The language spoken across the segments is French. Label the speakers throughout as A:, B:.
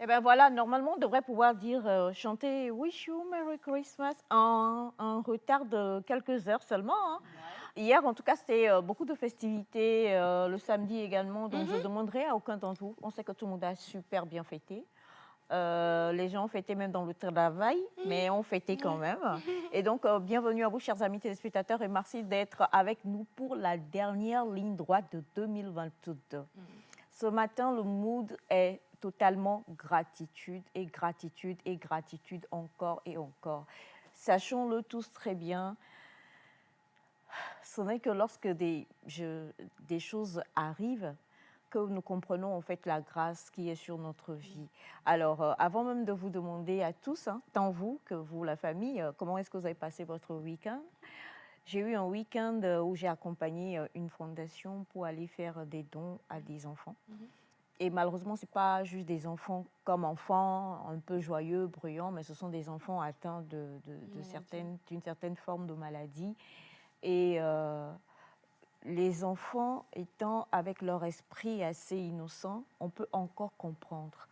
A: Eh bien voilà, normalement, on devrait pouvoir dire, chanter Wish You Merry Christmas en retard de quelques heures seulement, hein. Hier, en tout cas, c'était beaucoup de festivités, le samedi également, donc je demanderai à aucun d'entre vous. On sait que tout le monde a super bien fêté. Les gens ont fêté même dans le travail, mais ont fêté quand même. Et donc, bienvenue à vous, chers amis téléspectateurs, et merci d'être avec nous pour la dernière ligne droite de 2022. Ce matin, le mood est totalement gratitude et gratitude et gratitude encore et encore. Sachons-le tous très bien, ce n'est que lorsque des choses arrivent que nous comprenons en fait la grâce qui est sur notre vie. Alors, avant même de vous demander à tous, hein, tant vous que vous, la famille, comment est-ce que vous avez passé votre week-end? J'ai eu un week-end où j'ai accompagné une fondation pour aller faire des dons à des enfants. Et malheureusement, ce n'est pas juste des enfants comme enfants, un peu joyeux, bruyants, mais ce sont des enfants atteints d'une certaine forme de maladie. Et les enfants étant avec leur esprit assez innocent, on peut encore comprendre.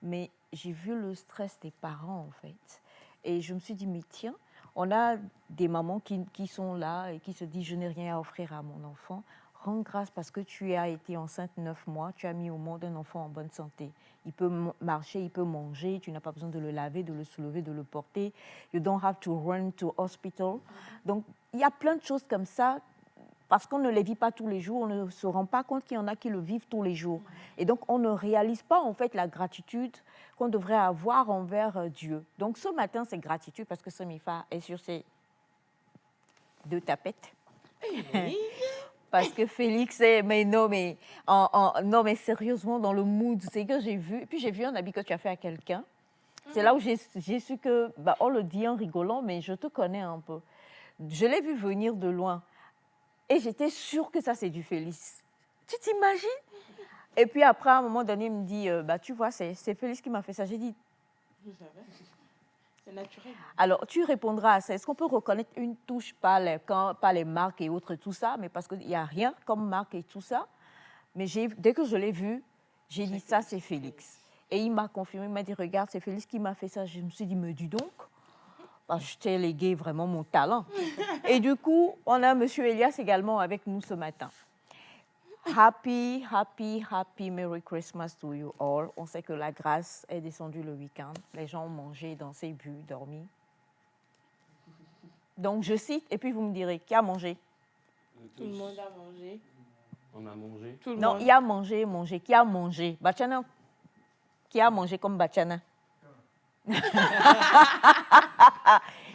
A: Mais j'ai vu le stress des parents, en fait. Et je me suis dit, mais tiens, on a des mamans qui sont là et qui se disent, je n'ai rien à offrir à mon enfant. Rends grâce parce que tu as été enceinte 9 mois, tu as mis au monde un enfant en bonne santé. Il peut marcher, il peut manger, tu n'as pas besoin de le laver, de le soulever, de le porter. You don't have to run to hospital. Donc, il y a plein de choses comme ça parce qu'on ne les vit pas tous les jours, on ne se rend pas compte qu'il y en a qui le vivent tous les jours. Et donc, on ne réalise pas en fait la gratitude qu'on devrait avoir envers Dieu. Donc, ce matin, c'est gratitude parce que Semifa est sur ses 2 tapettes.
B: Oui.
A: Parce que Félix est, mais non, mais, non, mais sérieusement, dans le mood, c'est que j'ai vu, et puis j'ai vu un habit que tu as fait à quelqu'un. C'est là où j'ai su que, bah, on le dit en rigolant, mais je te connais un peu. Je l'ai vu venir de loin. Et j'étais sûre que ça, c'est du Félix. Tu t'imagines? Et puis après, à un moment donné, il me dit, bah, tu vois, c'est Félix qui m'a fait ça. J'ai dit,
B: Vous savez, c'est naturel.
A: alors tu répondras à ça. Est-ce qu'on peut reconnaître une touche par les marques et autres, tout ça? Mais parce qu'il n'y a rien comme marque et tout ça. Mais dès que je l'ai vu, j'ai dit, ça, c'est Félix. Et il m'a confirmé, il m'a dit, regarde, c'est Félix qui m'a fait ça. Je me suis dit, me dis donc. Bah, je t'ai légué vraiment mon talent. Et du coup, on a M. Elias également avec nous ce matin. Happy, happy, happy Merry Christmas to you all. On sait que la grâce est descendue le week-end. Les gens ont mangé, dansé, bu, dormi. Donc, je cite, et puis vous me direz, qui a mangé?
B: Tout le monde a mangé.
C: On a mangé.
B: Tout le
A: Non,
B: monde.
A: il y a mangé, mangé. Qui a mangé? Bachana. Qui a mangé comme Bachana?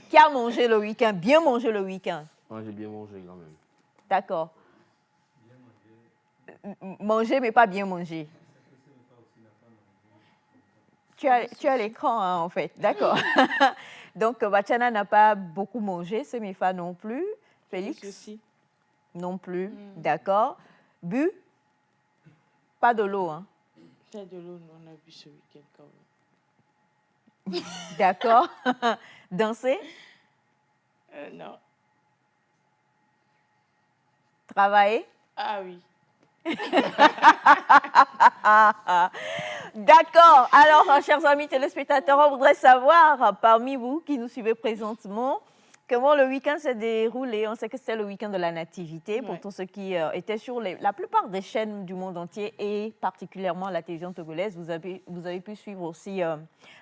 A: Qui a mangé le week-end? Bien mangé le week-end.
C: Moi, j'ai bien mangé quand même.
A: D'accord. Manger, mais pas bien manger. Tu as l'écran, hein, en fait. D'accord. Donc, Bachana n'a pas beaucoup mangé, Semifa non plus. Félix
B: aussi.
A: non plus. D'accord. Bu? Pas de l'eau, hein.
B: C'est de l'eau, nous, on a bu ce week-end quand même.
A: D'accord. Danser?
B: Non.
A: Travailler?
B: Ah oui.
A: D'accord. Alors, chers amis téléspectateurs, on voudrait savoir, parmi vous qui nous suivez présentement, comment le week-end s'est déroulé. On sait que c'était le week-end de la Nativité pour tous ceux qui étaient sur la plupart des chaînes du monde entier et particulièrement la télévision togolaise. Vous avez pu suivre aussi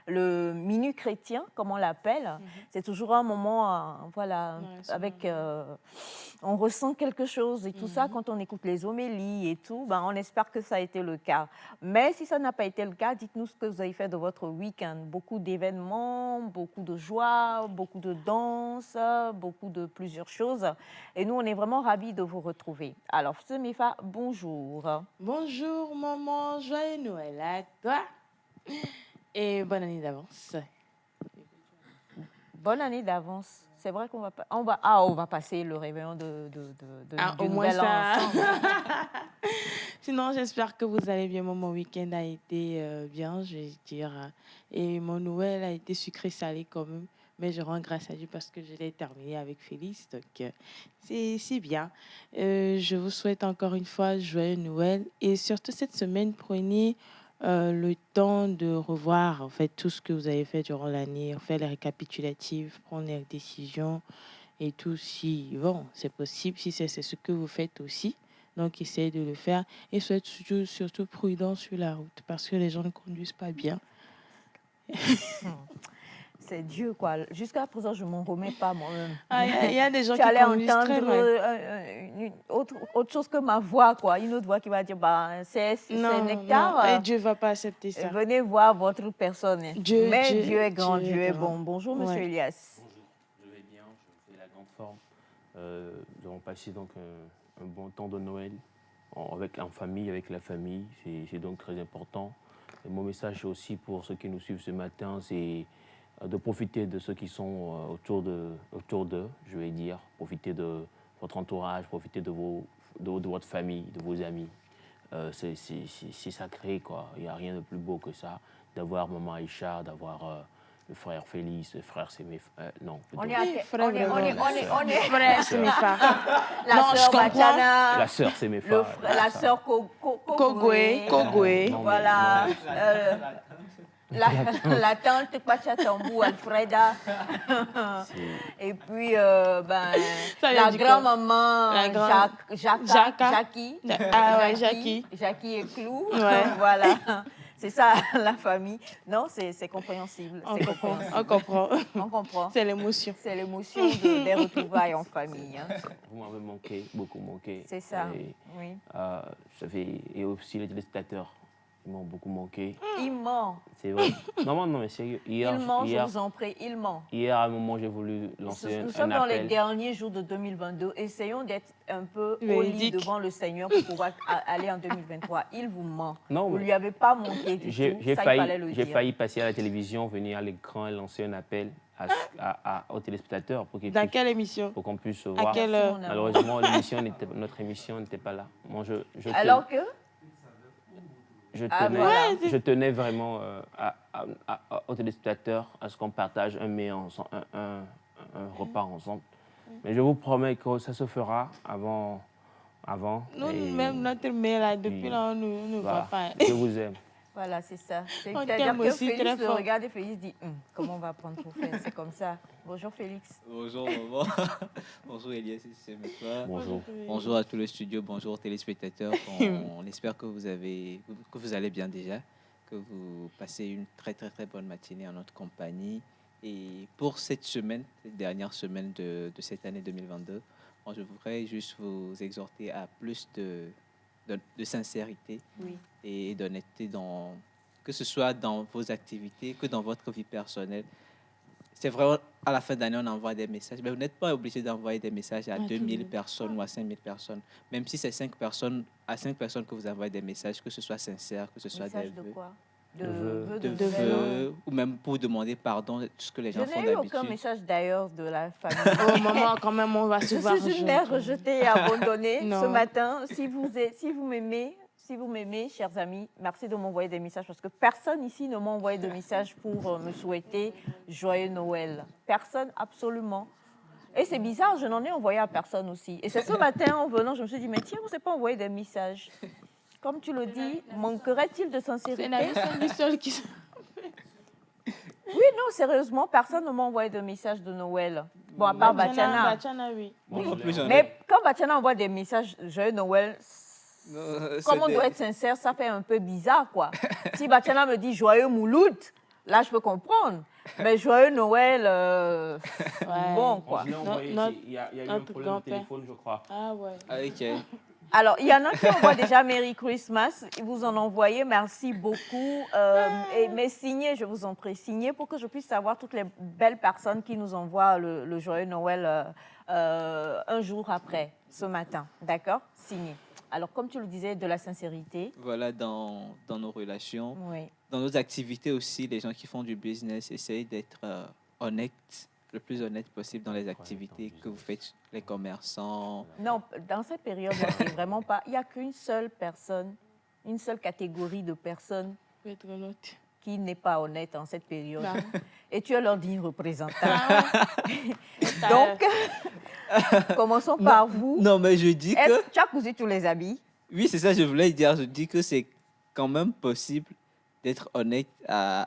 A: le Minute chrétien, comme on l'appelle. C'est toujours un moment, voilà, avec... on ressent quelque chose et tout ça quand on écoute les homélies et tout. Ben, on espère que ça a été le cas. Mais si ça n'a pas été le cas, dites-nous ce que vous avez fait de votre week-end. Beaucoup d'événements, beaucoup de joie, beaucoup de danse, beaucoup de plusieurs choses. Et nous, on est vraiment ravis de vous retrouver. Alors, Semifa, bonjour.
B: Bonjour, maman. Joyeux Noël à toi. Et bonne année d'avance.
A: Bonne année d'avance. C'est vrai qu'on on va passer le réveillon du Nouvel An ensemble.
B: Sinon, j'espère que vous allez bien. Moi, mon week-end a été bien, je vais dire. Et mon Noël a été sucré-salé quand même. Mais je rends grâce à Dieu parce que je l'ai terminé avec Félix. Donc, c'est bien. Je vous souhaite encore une fois joyeux Noël. Et surtout cette semaine, prenez le temps de revoir en fait tout ce que vous avez fait durant l'année, faire les récapitulatifs, prendre les décisions et tout. Si bon, c'est possible, si c'est ce que vous faites aussi. Donc, essayez de le faire et soyez surtout prudent sur la route parce que les gens ne conduisent pas bien.
A: C'est Dieu, quoi. Jusqu'à présent, je ne m'en remets pas moi-même.
B: Il y a des gens
A: Tu
B: qui
A: allais
B: conduisent très
A: entendre
B: mal.
A: autre chose que ma voix, quoi. Une autre voix qui va dire, bah, c'est Nectar.
B: Non. Et Dieu ne va pas accepter ça.
A: Venez voir votre personne.
B: Dieu
A: est grand, Dieu est
B: grand.
A: bon. Bonjour, monsieur Elias.
C: Bonjour, je vais bien, je fais la grande forme. Nous avons passé donc un bon temps de Noël en famille, avec la famille. C'est donc très important. Et mon message aussi pour ceux qui nous suivent ce matin, c'est de profiter de ceux qui sont autour d'eux, je vais dire. Profiter de votre entourage, profiter de votre famille, de vos amis. C'est sacré, quoi. Il n'y a rien de plus beau que ça, d'avoir maman Aïcha, d'avoir le frère Félix, le frère c'est mes frères. Non,
A: On est
B: frère, c'est mes frères.
A: La sœur Bachana.
C: La sœur, c'est mes frères.
A: La sœur
B: Kogwe.
A: Voilà. La tante Pachatambou, Alfreda. Et puis, la grand-maman Jackie. Jackie et Clou.
B: Ouais.
A: Voilà. C'est ça, la famille. Non, c'est compréhensible.
B: On comprend.
A: On comprend.
B: C'est l'émotion.
A: C'est l'émotion des retrouvailles en famille. Hein.
C: Vous m'avez manqué, beaucoup manqué.
A: C'est ça,
C: et,
A: oui.
C: Et aussi les téléspectateurs, ils m'ont beaucoup manqué.
A: Il ment.
C: C'est vrai. Non, mais sérieux.
A: Il ment, je vous en prie, il ment.
C: Hier, à un moment, j'ai voulu lancer un appel.
A: Nous sommes dans les derniers jours de 2022. Essayons d'être un peu au lit devant le Seigneur pour pouvoir aller en 2023. Il vous ment.
C: Non,
A: vous ne lui avez pas manqué du tout.
C: J'ai failli passer à la télévision, venir à l'écran et lancer un appel aux téléspectateurs.
B: Dans quelle émission?
C: Pour qu'on puisse voir.
B: À quelle heure?
C: Malheureusement, notre émission n'était pas là. Moi,
A: alors que
C: je tenais vraiment aux téléspectateurs à ce qu'on partage un repas ensemble. Mais je vous promets que ça se fera avant.
B: Nous-mêmes, notre mail, là, depuis là, on ne voit pas.
C: Je vous aime.
A: Voilà, c'est ça.
B: On
A: C'est-à-dire
B: t'aime
A: que
B: aussi
A: Félix
B: très
A: le
B: fort.
A: regarde et Félix dit comment on va prendre pour faire. C'est comme ça. Bonjour Félix.
D: Bonjour maman. Bonjour Elias, c'est mes frères.
C: Bonjour.
D: Bonjour à tout le studio, bonjour aux téléspectateurs. On espère que vous allez bien déjà, que vous passez une très très très bonne matinée en notre compagnie. Et pour cette dernière semaine de cette année 2022, je voudrais juste vous exhorter à plus de sincérité et d'honnêteté, que ce soit dans vos activités que dans votre vie personnelle. C'est vrai, à la fin d'année, on envoie des messages, mais vous n'êtes pas obligé d'envoyer des messages à 2000 personnes ou à 5000 personnes. Même si c'est 5 personnes que vous envoyez des messages, que ce soit sincère, que ce soit des
A: de
D: vœux.
A: quoi?
D: De vœux, ou même pour demander pardon de tout ce que les gens font d'habitude.
A: Je n'ai eu aucun message d'ailleurs de la famille.
B: Au moment, quand même, on va se voir.
A: Je suis une mère rejetée et abandonnée ce matin. Si vous m'aimez, chers amis, merci de m'envoyer des messages parce que personne ici ne m'a envoyé de message pour me souhaiter joyeux Noël. Personne, absolument. Et c'est bizarre, je n'en ai envoyé à personne aussi. Et c'est ce matin, en venant, je me suis dit, mais tiens, on ne s'est pas envoyé des messages. Comme tu le dis, manquerait-il de sincérité?
B: C'est seul qui...
A: Oui, non, sérieusement, personne ne m'a envoyé de message de Noël. Bon, à part Bachana.
B: Bachana, oui.
A: Mais quand Bachana envoie des messages joyeux Noël, comme on doit être sincère, ça fait un peu bizarre, quoi. Si Bachana me dit joyeux Mouloud, là, je peux comprendre. Mais joyeux Noël, bon, quoi.
C: Il y a eu un problème de téléphone, je crois.
B: Ah ouais.
D: Ok.
A: Alors, il y en a qui envoient déjà Merry Christmas. Vous en envoyez, merci beaucoup. Mais signez, je vous en prie, signez pour que je puisse savoir toutes les belles personnes qui nous envoient le joyeux Noël un jour après, ce matin. D'accord? Signez. Alors, comme tu le disais, de la sincérité.
D: Voilà, dans nos relations,
A: oui.
D: Dans nos activités aussi, les gens qui font du business essayent d'être honnêtes, le plus honnête possible dans les activités que vous faites, les commerçants.
A: Non, dans cette période-là, c'est vraiment pas... Il n'y a qu'une seule personne, une seule catégorie de personnes qui n'est pas honnête en cette période. Non. Et tu es leur digne représentant. Donc, commençons par vous.
D: Non, mais je dis que...
A: Tu as cousu tous les habits?
D: Oui, c'est ça, je voulais dire. Je dis que c'est quand même possible d'être honnête à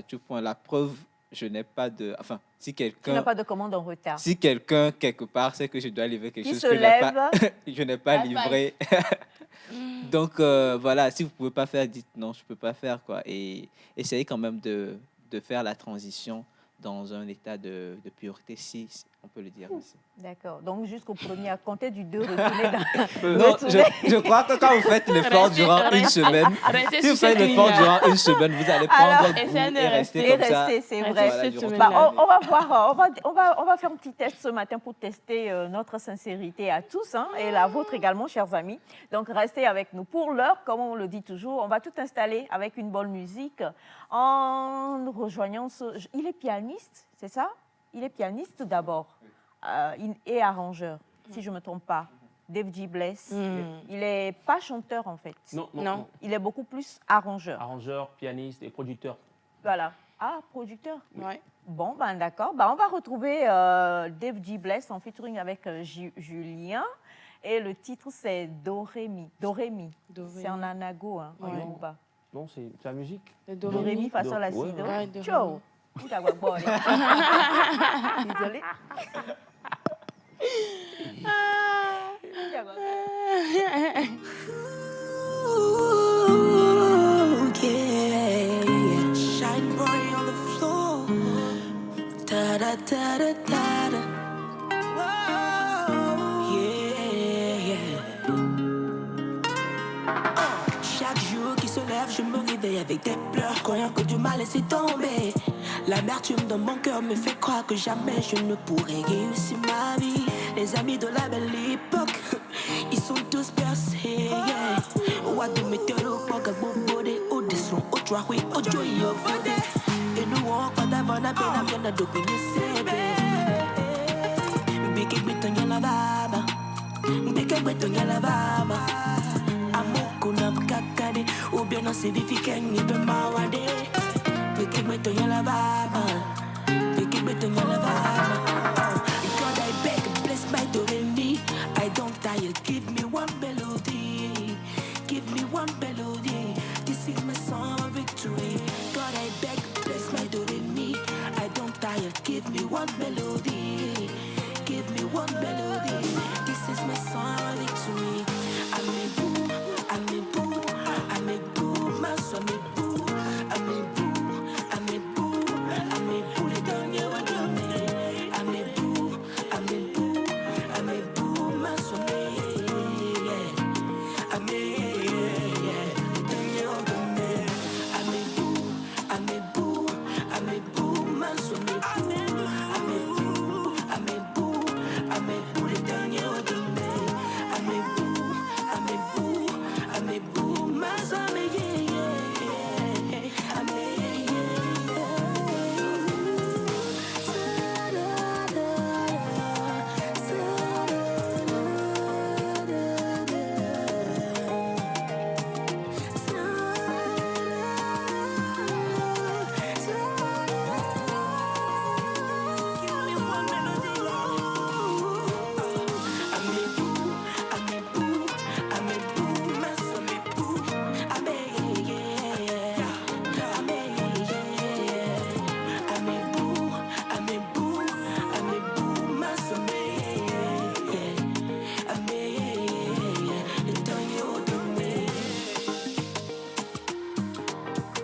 D: tout point. La preuve, je n'ai pas de... Enfin, si
A: Tu n'as
D: quelqu'un...
A: pas de commande en retard.
D: Si quelqu'un, quelque part, sait que je dois livrer quelque
A: Qui
D: chose
A: se
D: que
A: lève,
D: je n'ai pas
A: high five.
D: livré. Donc, voilà, si vous ne pouvez pas faire, dites non, je ne peux pas faire, quoi. Et essayez quand même de faire la transition dans un état de pureté, si on peut le dire ainsi.
A: D'accord. Donc, jusqu'au premier, à compter du 2, retourner dans...
D: Non,
A: retourner.
D: je crois que quand vous faites l'effort durant une semaine,
B: Restez
D: si vous
B: sur
D: faites
B: cette
D: l'effort
B: ligne-là.
D: durant une semaine, vous allez prendre
A: Alors,
D: votre
B: essayez
D: goût
B: de
D: et rester
A: Et
D: comme ça.
A: rester, c'est
B: Restez
A: vrai.
B: cette
D: durant
B: semaine-là.
A: Bah, on va voir, on va faire un petit test ce matin pour tester notre sincérité à tous, hein, et la vôtre également, chers amis. Donc, restez avec nous. Pour l'heure, comme on le dit toujours, on va tout installer avec une bonne musique en rejoignant Il est pianiste, c'est ça? Il est pianiste d'abord et arrangeur, si je ne me trompe pas. Dave G. Bless. Il n'est pas chanteur, en fait.
B: Non.
A: Il est beaucoup plus arrangeur.
C: Arrangeur, pianiste et producteur.
A: Voilà. Ah, producteur.
B: Ouais.
A: Bon, ben d'accord. Ben, on va retrouver Dave G. Bless en featuring avec Julien. Et le titre, c'est Dorémi. Dorémi. C'est en anago, hein, en
B: Ouais.
A: Yoruba.
C: Non, c'est la musique.
B: Le
A: Dorémi, fa sol la si,
C: Ouais,
A: do.
B: ouais, do,
A: Ciao. Désolée.
E: Ooh, yeah. Shine bright on the floor. Da da da da da da. Whoa, yeah, yeah. Chaque jour qui se lève, je me réveille avec des pleurs, croyant que du mal laissé tomber. L'amertume dans mon cœur me fait croire que jamais je ne pourrai réussir ma vie. Les amis de la belle époque, ils sont tous percés. Wadu metero poka bobode, odesron, otrahui, ojoy ovode. Et nous on croit avant la peine, bien à dopiner sebe. Beke beton yala baba, beke beton yala baba. Amokuna mkakade, ou bien non c'est vifiken ni be mawade. Beke beton yala baba, beke beton yala baba. God I beg, bless my do-re-mi. I don't tire, give me one melody. Give me one melody. This is my song of victory. God I beg, bless my do-re-mi. I don't tire, give me one melody. Give me one melody. This is my song of victory. I'm a boo, I'm a boo, I'm a boo, my son, I'm a boo, I'm a boo, I'm a boo, I'm a boo, les derniers were done. I'm a boo, I'm a boo, I'm a boo, my son, yeah. I'm a les derniers were done. I'm a boo, I'm a boo, I'm a boo, my son, I'm a boo, I'm a boo, I'm a boo, les derniers were done. I'm a boo, I'm a boo, I'm a boo, my son, yeah. I'm a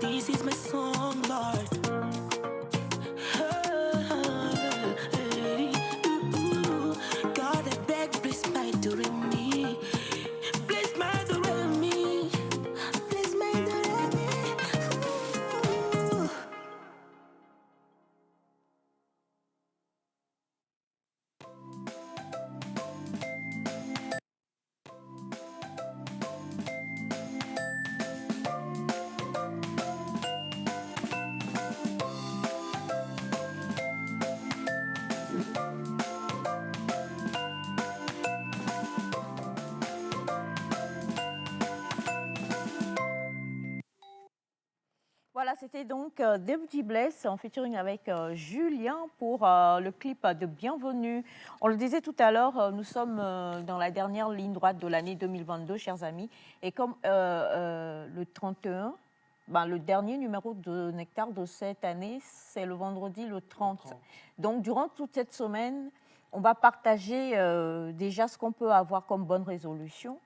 E: This is my song, Lord. God, I beg, bless my do-re-mi. Bless my do-re-mi. Bless my do-re-mi.
A: Voilà, c'était donc Dave G. Bless en featuring avec Julien pour le clip de Bienvenue. On le disait tout à l'heure, nous sommes dans la dernière ligne droite de l'année 2022, chers amis. Et comme le 31 ben, le dernier numéro de Nectar de cette année, c'est le vendredi le 30. Donc, durant toute cette semaine, on va partager déjà ce qu'on peut avoir comme bonne résolution.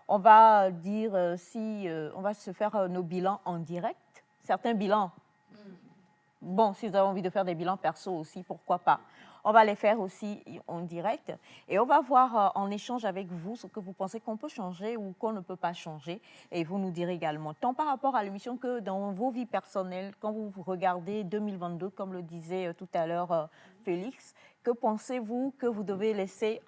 A: On va dire si on va se faire nos bilans en direct. Certains bilans. Bon, si vous avez envie de faire des bilans perso aussi, pourquoi pas. On va les faire aussi en direct et on va voir en échange avec vous ce que vous pensez qu'on peut changer ou qu'on ne peut pas changer. Et vous nous direz également, tant par rapport à l'émission que dans vos vies personnelles, quand vous regardez 2022, comme le disait tout à l'heure Félix, que pensez-vous que vous devez laisser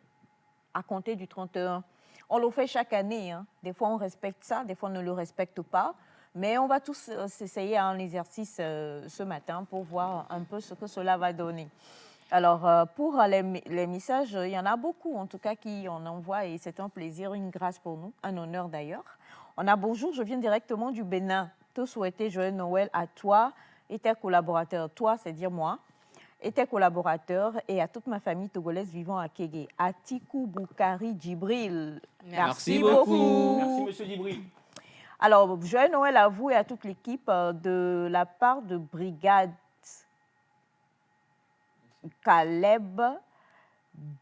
A: à compter du 31 ? On le fait chaque année. Hein. Des fois, on respecte ça, des fois, on ne le respecte pas. Mais on va tous s'essayer à un exercice ce matin pour voir un peu ce que cela va donner. Alors, pour les messages, il y en a beaucoup, en tout cas, qui en envoient et c'est un plaisir, une grâce pour nous, un honneur d'ailleurs. On a bonjour, je viens directement du Bénin. Te souhaiter joyeux Noël à toi et tes collaborateurs. Toi, c'est dire moi. Et tes collaborateurs et à toute ma famille togolaise vivant à Kégué. Atikou Boukari Djibril.
D: Merci beaucoup.
C: Merci, monsieur Dibri.
A: Alors, joyeux Noël à vous et à toute l'équipe de la part de Brigade Caleb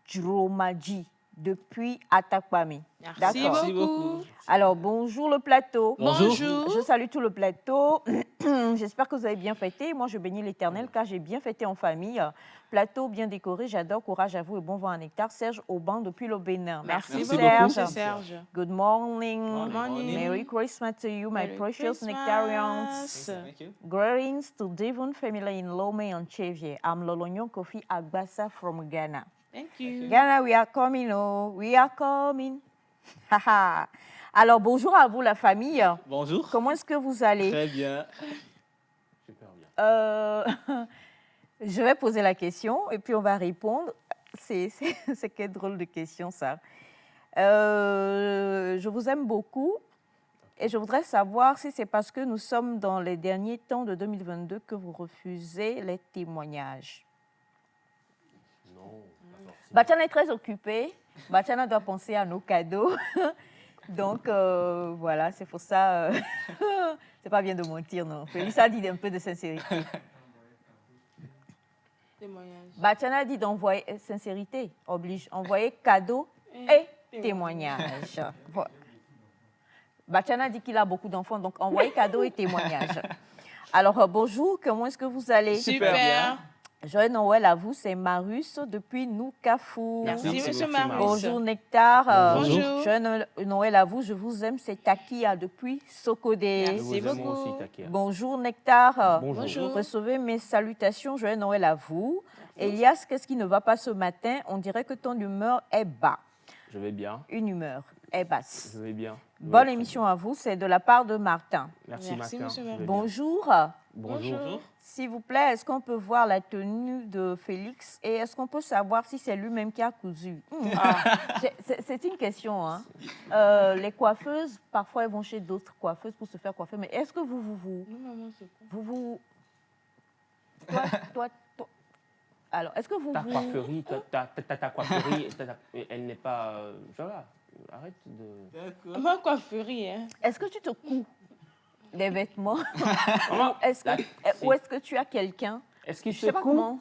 A: Djomaji depuis Atakpami.
B: Merci
A: D'accord.
B: beaucoup.
A: Alors, bonjour le plateau.
D: Bonjour.
A: Je salue tout le plateau. J'espère que vous avez bien fêté. Moi, je bénis l'Éternel car j'ai bien fêté en famille. Plateau bien décoré, j'adore. Courage à vous et bon vent à Nectar. Serge Auban depuis le Bénin.
B: Merci
D: Merci
B: beaucoup,
D: beaucoup.
B: c'est Serge.
A: Good morning.
B: Morning.
A: Merry Christmas to you, my
B: Merry
A: precious
B: Christmas.
A: Nectarians.
D: Thank you.
A: Greetings to Devon family in Lomé and Chevier. I'm Lolonyo Kofi Agbasa from Ghana.
B: Thank you.
A: Ghana, we are coming, oh, we are coming. Haha. Alors, bonjour à vous, la famille.
D: Bonjour.
A: Comment est-ce que vous allez?
D: Très bien.
C: Super bien.
A: Je vais poser la question et puis on va répondre. C'est quelle drôle de question, ça. Je vous aime beaucoup et je voudrais savoir si c'est parce que nous sommes dans les derniers temps de 2022 que vous refusez les témoignages.
C: Non, pas forcément.
A: Bachana est très occupé. Bachana doit penser à nos cadeaux. Donc, voilà, c'est pour ça. C'est pas bien de mentir, non. Félix a dit un peu de sincérité.
B: Témoignage.
A: Bachana dit d'envoyer sincérité, oblige. Envoyer cadeaux et témoignages. Voilà. Bachana dit qu'il a beaucoup d'enfants, donc envoyer cadeaux et témoignages. Alors, bonjour, comment est-ce que vous allez?
D: Super bien.
A: Joyeux Noël à vous, c'est Marus depuis Noukafou.
B: Merci,
C: Merci
B: monsieur
C: beaucoup,
B: Marius.
A: Bonjour Nectar.
B: Bonjour.
A: Joyeux Noël à vous, je vous aime, c'est Takia depuis Sokodé.
B: Merci.
C: Nous vous aimons
B: beaucoup.
C: aussi, Takia.
A: Bonjour Nectar.
B: Bonjour.
A: Recevez mes salutations, joyeux Noël à vous. Elias, qu'est-ce qui ne va pas ce matin? On dirait que ton humeur est bas.
C: Je vais bien.
A: Une humeur est basse.
C: Je vais bien. Je vais
A: Bonne
C: très
A: émission à vous, c'est de la part de Martin.
C: bien. Merci,
B: Merci,
C: Martin.
B: monsieur
C: Je vais
B: Martin.
C: bien.
A: Bonjour.
C: Bonjour.
A: S'il vous plaît, est-ce qu'on peut voir la tenue de Félix et est-ce qu'on peut savoir si c'est lui-même qui a cousu? C'est une question. Hein. Les coiffeuses, parfois, elles vont chez d'autres coiffeuses pour se faire coiffer. Mais est-ce que
B: Non, maman, c'est quoi?
A: toi, alors, est-ce que vous
C: Ta coifferie, ta coifferie, elle n'est pas... voilà, arrête de...
D: D'accord.
B: Ma coifferie, hein.
A: Est-ce que tu te couds des vêtements
C: Comment
A: ou est-ce que tu as quelqu'un?
C: Est-ce qu'il
A: Je
C: se
A: sais pas
C: coud?
A: comment.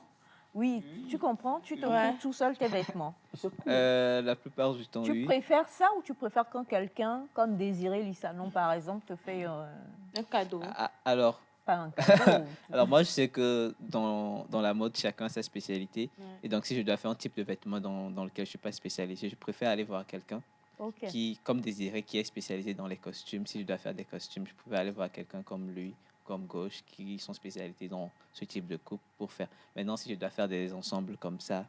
A: Oui, tu comprends? Tu te
B: Ouais.
A: couds tout seul tes vêtements.
C: Il se coud.
D: La plupart du temps,
A: Tu
D: oui.
A: préfères ça ou tu préfères quand quelqu'un, comme Désiré Lissanon par exemple, te fait
B: Un cadeau.
D: Alors,
A: pas un cadeau?
D: alors, moi, je sais que dans la mode, chacun a sa spécialité.
B: Ouais.
D: Et donc, si je dois faire un type de vêtement dans lequel je ne suis pas spécialisé, je préfère aller voir quelqu'un
A: Ok.
D: qui, comme Désiré, qui est spécialisé dans les costumes. Si je dois faire des costumes, je pouvais aller voir quelqu'un comme lui, comme Gauche, qui sont spécialisés dans ce type de coupe pour faire. Maintenant, si je dois faire des ensembles comme ça,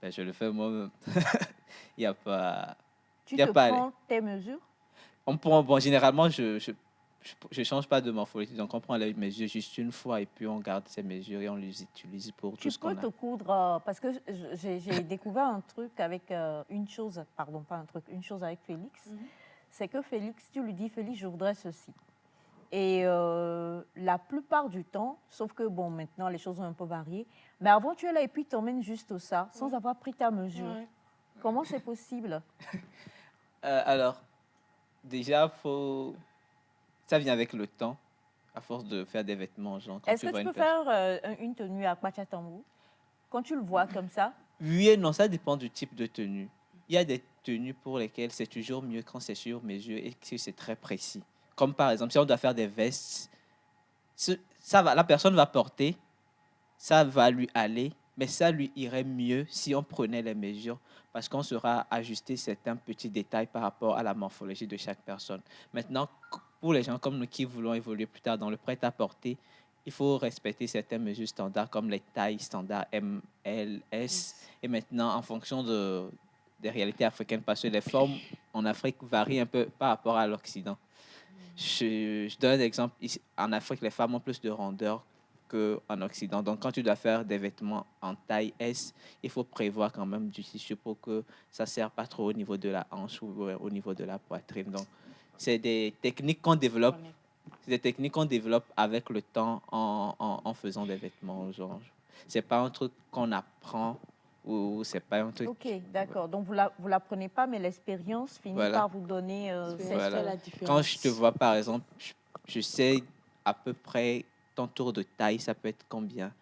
D: ben, je le fais moi-même. Il n'y a pas...
A: Tu
D: y a
A: te
D: pas
A: prends tes mesures?
D: Bon, généralement, je change pas de morphologie. Donc, on prend les mesures juste une fois et puis on garde ces mesures et on les utilise pour tout
A: Tu
D: ce qu'on
A: peux
D: a.
A: te coudre, parce que j'ai découvert un truc avec une chose avec Félix.
B: Mhm.
A: C'est que Félix, tu lui dis, Félix, je voudrais ceci. Et la plupart du temps, sauf que bon, maintenant les choses ont un peu varié, mais avant tu es là et puis tu emmènes juste ça, sans avoir pris ta mesure.
B: Ouais.
A: Comment c'est possible?
D: Alors, déjà, ça vient avec le temps. à force de faire des vêtements, genre quand
A: Est-ce que
D: vois
A: tu
D: une
A: peux faire une tenue à Kwachatambu quand tu le vois comme ça?
D: Oui et non, ça dépend du type de tenue. Il y a des tenues pour lesquelles c'est toujours mieux quand c'est sur mesure et que c'est très précis. Comme par exemple, si on doit faire des vestes, ça va, la personne va porter, ça va lui aller, mais ça lui irait mieux si on prenait les mesures parce qu'on saura ajuster certains petits détails par rapport à la morphologie de chaque personne. Maintenant, pour les gens comme nous qui voulons évoluer plus tard dans le prêt-à-porter, il faut respecter certaines mesures standards comme les tailles standards M, L, S. Et maintenant, en fonction des réalités africaines, parce que les formes en Afrique varient un peu par rapport à l'Occident. Je donne un exemple. Ici, en Afrique, les femmes ont plus de rondeur qu'en Occident. Donc, quand tu dois faire des vêtements en taille S, il faut prévoir quand même du tissu pour que ça ne serre pas trop au niveau de la hanche ou au niveau de la poitrine. Donc, c'est des techniques qu'on développe. C'est des techniques qu'on développe avec le temps en faisant des vêtements. Genre, c'est pas un truc qu'on apprend ou c'est pas un truc.
A: Ok, d'accord. Donc, vous l'apprenez pas, mais l'expérience finit
D: Voilà.
A: par vous donner
D: Voilà.
B: la différence.
D: Quand je te vois, par exemple, je sais à peu près ton tour de taille, ça peut être combien?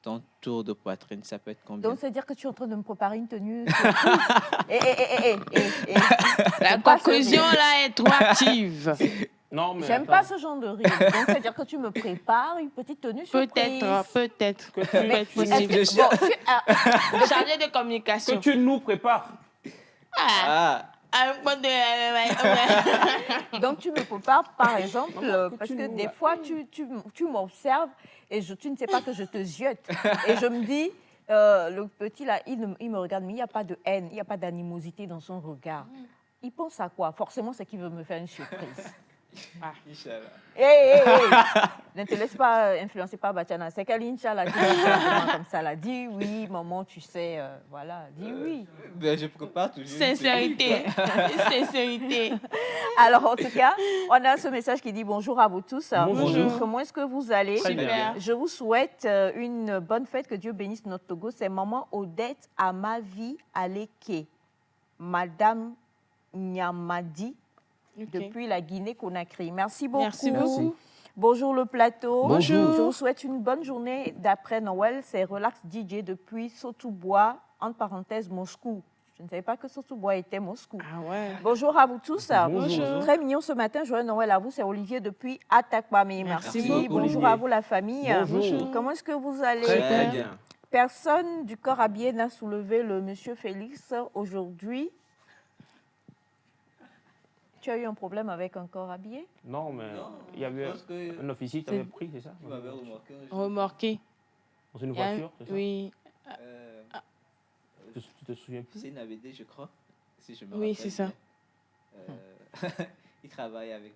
D: Ton tour de poitrine, ça peut être combien?
A: Donc, c'est-à-dire que tu es en train de me préparer une tenue surprise.
B: La conclusion là est trop active.
C: Non, mais
A: J'aime
C: attends.
A: pas ce genre de rire. Donc, c'est-à-dire que tu me prépares une petite tenue surprise.
B: Peut-être.
C: Que
B: Ça peut être
C: tu,
B: possible. Chargé de communication.
C: que tu nous prépares.
D: Ah,
B: Un peu de...
A: Donc, tu me prépares, par exemple,
C: Maman, que
A: parce
C: tu
A: que
C: nous
A: des
C: la-
A: fois, tu m'observes et tu ne sais pas que je te ziote. Et je me dis, le petit là, il me regarde, mais il n'y a pas de haine, il n'y a pas d'animosité dans son regard. Il pense à quoi? Forcément, c'est qu'il veut me faire une surprise.
D: Inch'Allah.
A: Hé, ne te laisse pas influencer par Bachana. C'est qu'elle, Inch'Allah, dit directement comme ça. Là. Dis oui, maman, tu sais, voilà, dis oui.
D: Ben, je prépare toujours.
B: Sincérité. Sincérité.
A: Alors, en tout cas, on a ce message qui dit bonjour à vous tous.
C: Bonjour.
A: Comment est-ce que vous allez?
C: Très bien.
A: Je vous souhaite une bonne fête, que Dieu bénisse notre Togo. C'est maman Odette Amavi Aleke, Madame Nyamadi,
B: Ok.
A: depuis la Guinée-Conakry. Merci beaucoup.
B: Merci beaucoup.
A: Bonjour le plateau.
C: Bonjour.
A: Je vous souhaite une bonne journée d'après Noël. C'est Relax DJ depuis Sotobois, entre parenthèses, Moscou. Je ne savais pas que Sotobois était Moscou.
B: Ah ouais.
A: Bonjour à vous tous.
C: Bonjour.
A: Très mignon ce matin. Joyeux Noël à vous. C'est Olivier depuis Atakpamé.
B: Merci
A: Merci.
B: beaucoup,
A: Bonjour
C: Olivier.
A: à vous la famille.
C: Bonjour.
A: Comment est-ce que vous allez?
C: Très, très
B: Super.
C: bien.
A: Personne du corps habillé n'a soulevé le monsieur Félix aujourd'hui. Tu as eu un problème avec un corps habillé?
C: Non, mais il y avait un officier qui t'avait pris, c'est ça?
D: Tu m'avais remarqué un jour.
B: Remorqué.
C: Dans une
B: Il y a un-
C: voiture, c'est ça?
B: Oui.
C: Tu te souviens plus?
D: C'est une AVD, je crois. Si je me
B: Oui,
D: rappelle
B: c'est ça.
D: bien. Il travaille avec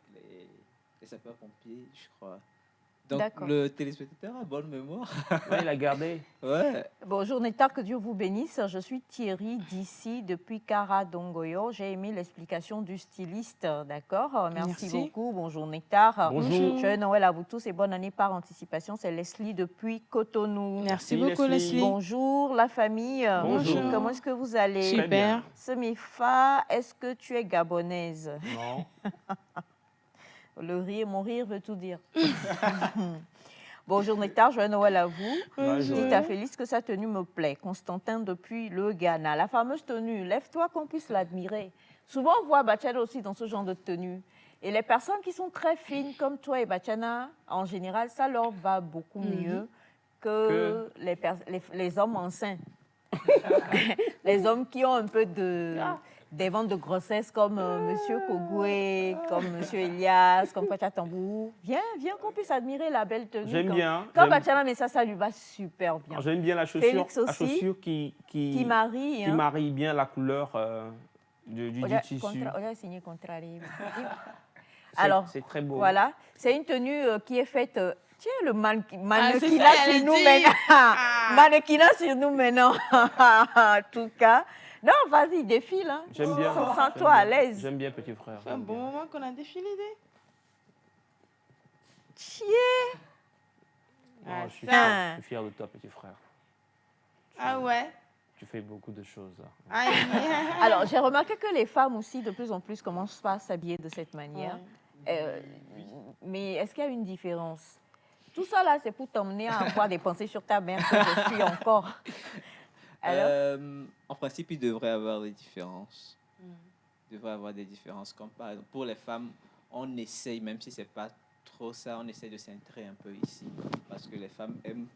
D: les sapeurs-pompiers, je crois. Donc,
A: D'accord.
D: le téléspectateur a bonne mémoire.
C: Ouais, il a gardé.
D: Ouais.
A: Bonjour Neta, que Dieu vous bénisse. Je suis Thierry d'ici, depuis Karadongoyo. J'ai aimé l'explication du styliste, d'accord? Merci
B: Merci.
A: beaucoup. Bonjour Nectar.
C: Bonjour.
A: Joyeux Noël à vous tous et bonne année par anticipation. C'est Leslie depuis Cotonou.
B: Merci
C: Merci,
B: beaucoup,
C: Leslie.
B: Leslie.
A: Bonjour la famille.
C: Bonjour.
A: Comment est-ce que vous allez?
C: Très bien.
B: Super.
A: Semifa, est-ce que tu es gabonaise?
C: Non.
A: Mon rire veut tout dire. Bonjour Nectar, joyeux Noël à vous.
C: Bonjour.
A: Dites à Félix que sa tenue me plaît. Constantin depuis le Ghana. La fameuse tenue, lève-toi qu'on puisse l'admirer. Souvent, on voit Bachana aussi dans ce genre de tenue. Et les personnes qui sont très fines, comme toi et Bachana, en général, ça leur va beaucoup mieux que les hommes enceints. Les hommes qui ont un peu des ventes de grossesse comme Monsieur Kogoué, comme Monsieur Elias, comme Pachatambou. Viens qu'on puisse admirer la belle tenue.
C: J'aime bien.
A: Quand
C: J'aime-
A: Bachana met ça, ça lui va super bien.
C: J'aime bien la chaussure.
A: Félix
C: La
A: aussi,
C: chaussure qui
A: marie.
C: qui marie bien la couleur du tissu.
A: Olha, signé contrario.
C: C'est-
A: Alors,
C: c'est très beau.
A: voilà, c'est une tenue qui est faite. Tiens, le
B: c'est
A: mannequinat
B: ça,
A: sur
B: elle
A: nous
B: dit.
A: maintenant. Mannequinat sur nous maintenant. En tout cas. Non, vas-y, défile. Hein.
C: J'aime bien.
A: Sens-toi à l'aise.
C: J'aime bien, petit frère.
B: C'est un
C: j'aime
B: bon
C: bien.
B: moment qu'on a défilé.
A: Tiens.
C: Oh, je suis
A: Ah.
C: fier de toi, petit frère.
B: Ah ouais.
C: Tu fais beaucoup de choses. Là.
B: Aïe.
A: Alors, j'ai remarqué que les femmes aussi, de plus en plus, commencent à s'habiller de cette manière.
B: Ouais.
A: Euh, mais est-ce qu'il y a une différence? Tout ça là, c'est pour t'emmener à avoir des pensées sur ta mère que je suis encore. Alors,
D: En principe, il devrait y avoir des différences. Il devrait y avoir des différences. Comme par exemple, pour les femmes, on essaye, même si c'est pas trop ça, on essaye de cintrer un peu ici. Parce que les femmes aiment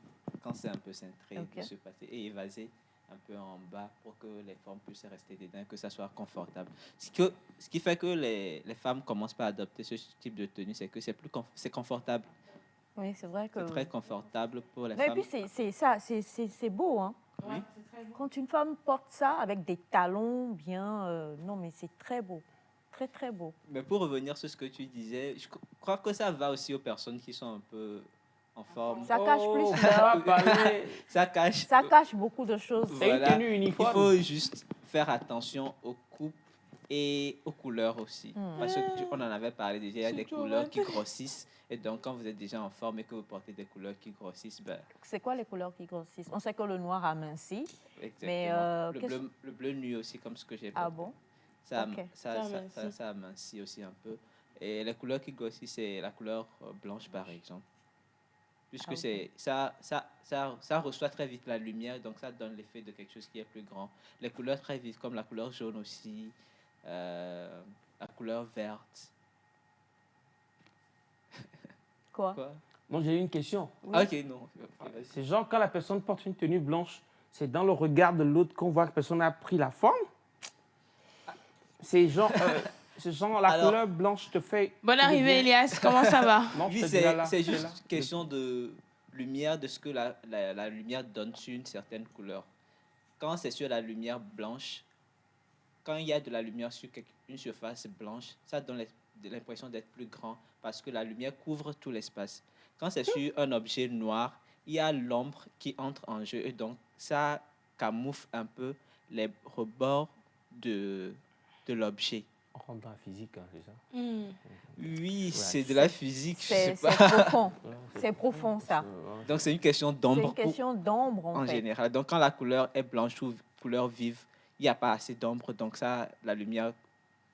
D: quand c'est un peu cintré
A: Ok.
D: de se passer et évaser un peu en bas pour que les femmes puissent rester dedans, que ça soit confortable. Ce qui fait que les femmes commencent par adopter ce type de tenue, c'est que c'est confortable.
A: oui, c'est vrai que.
D: C'est très confortable pour les
A: Non, et
D: femmes.
A: puis c'est ça, c'est beau, hein.
D: Oui.
A: Quand une femme porte ça avec des talons bien, non mais c'est très beau, très très beau.
D: Mais pour revenir sur ce que tu disais, je crois que ça va aussi aux personnes qui sont un peu en forme.
A: Ça cache plus
C: ça va
A: l'heure,
C: parler.
D: Ça cache.
A: ça cache beaucoup de choses.
C: C'est une tenue
D: Il
C: uniforme.
D: faut juste faire attention aux coupes et aux couleurs aussi. Parce qu'on en avait parlé déjà, il y a des
B: Surtout
D: couleurs qui grossissent. Et donc, quand vous êtes déjà en forme et que vous portez des couleurs qui grossissent, ben,
A: C'est quoi les couleurs qui grossissent? On sait que le noir amincit.
D: exactement.
A: Mais,
D: Le bleu nuit aussi, comme ce que j'ai
A: Ah
D: porté.
A: bon?
D: Ça,
A: Ok.
D: ça amincit aussi un peu. Et les couleurs qui grossissent, c'est la couleur blanche, par exemple. Puisque
A: Ah, ok.
D: ça reçoit très vite la lumière, donc ça donne l'effet de quelque chose qui est plus grand. Les couleurs très vives, comme la couleur jaune aussi, la couleur verte.
A: Quoi?
D: Quoi?
C: Moi, j'ai une question.
D: Ah, ok, non.
C: C'est genre quand la personne porte une tenue blanche, c'est dans le regard de l'autre qu'on voit que la personne a pris la forme. C'est genre la
D: Alors-
C: couleur blanche te fait.
B: Bonne
C: tu
B: arrivée,
C: deviens-
B: Elias. Comment ça va?
C: Non,
D: Oui,
C: je te dis là,
D: c'est
C: là,
D: juste
C: là.
D: question de lumière, de ce que la lumière donne sur une certaine couleur. Quand c'est sur la lumière blanche, quand il y a de la lumière sur une surface blanche, ça donne l'impression d'être plus grand parce que la lumière couvre tout l'espace. Quand c'est sur un objet noir, il y a l'ombre qui entre en jeu et donc ça camoufle un peu les rebords de l'objet.
C: On rentre dans la physique, hein, c'est ça.
D: Oui,
C: Ouais,
D: c'est de la physique, je sais
A: C'est
D: pas.
A: profond.
C: Ouais,
A: C'est profond ça.
C: ouais.
D: Donc c'est une question
A: C'est
D: d'ombre
A: une question d'ombre en
D: en
A: fait.
D: général. Donc quand la couleur est blanche ou couleur vive, il n'y a pas assez d'ombre. Donc ça, la lumière,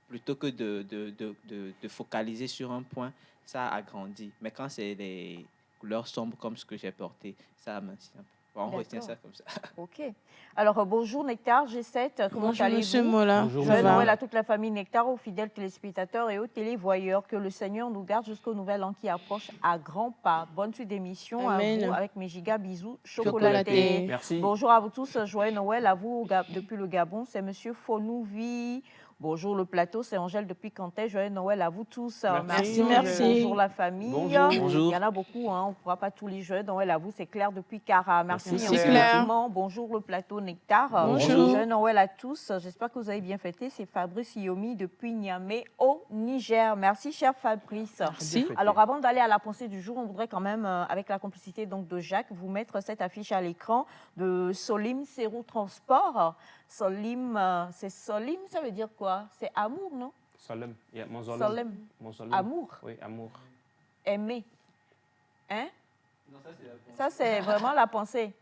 D: plutôt que de focaliser sur un point, ça agrandit. Mais quand c'est les couleurs sombres comme ce que j'ai porté, ça amincit un peu. Bon, on retient
A: D'accord.
D: ça comme ça.
A: Ok. Alors bonjour Nectar, G7, comment
B: Bonjour, monsieur
A: allez-vous?
B: Mola.
C: Bonjour,
B: Ça
A: Joyeux
B: va?
A: Noël à toute la famille Nectar, aux fidèles téléspectateurs et aux télévoyeurs. Que le Seigneur nous garde jusqu'au nouvel an qui approche à grands pas. Bonne suite d'émission à
B: Amen.
A: vous avec mes giga bisous
B: Chocolatés.
A: chocolatés.
C: Merci.
A: Bonjour à vous tous, joyeux Noël à vous depuis le Gabon. C'est Monsieur Fonouvi. Bonjour le plateau, c'est Angèle depuis Cantet. Joyeux Noël à vous tous.
C: Merci,
A: Angèle.
B: merci.
A: Bonjour la famille.
C: Bonjour.
D: Bonjour.
A: Il y en a beaucoup, hein, on ne pourra pas tous les joyeux Noël à vous. C'est Claire depuis Cara. Merci,
C: Merci,
B: Claire.
A: infiniment. Bonjour le plateau Nectar.
B: Bonjour.
A: Joyeux Noël à tous. J'espère que vous avez bien fêté. C'est Fabrice Yomi depuis Niamey au Niger. Merci cher Fabrice.
B: Merci.
A: Alors avant d'aller à la pensée du jour, on voudrait quand même, avec la complicité donc de Jacques, vous mettre cette affiche à l'écran de Solim Serou Transport. Solim, c'est Solim, ça veut dire quoi? C'est amour, non?
C: Solem. Yeah, mon Solem.
A: Solim,
C: Mon Solem.
A: amour,
C: Oui, amour.
A: aimer. Hein?
D: Non, ça, c'est la pensée.
A: Ça, c'est vraiment la pensée.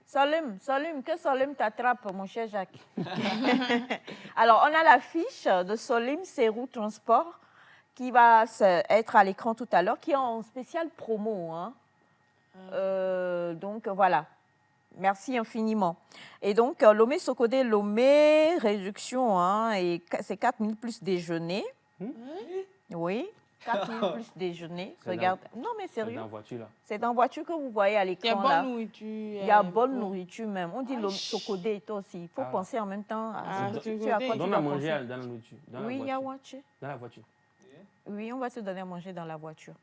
A: Solim, que Solim t'attrape, mon cher Jacques. Alors, on a l'affiche de Solim Serou Transport qui va être à l'écran tout à l'heure, qui est en spécial promo. Hein. Donc, voilà. Merci infiniment. Et donc, Lomé Sokodé, Lomé, réduction, hein, et c'est 4 000 plus déjeuner. Oui, 4 000 plus déjeuner.
C: C'est
A: Regarde. Non, mais
C: C'est dans
A: sérieux.
C: la voiture, là.
A: C'est dans la voiture que vous voyez à
B: Il y a
A: l'écran là.
B: bonne nourriture.
A: Il y a bonne nourriture même. On dit
B: Ah,
A: le Sokodé et toi aussi. Il faut
C: Ah.
A: penser en même temps à
B: Ah,
A: ce
B: tu
A: à quoi
B: connais.
A: tu
C: Donne
A: vas
C: à manger
A: penser.
C: dans la voiture. Dans
A: Oui,
C: la
A: il y a
C: voiture.
A: Waché.
C: Dans la voiture.
A: Oui, on va se donner à manger dans la voiture.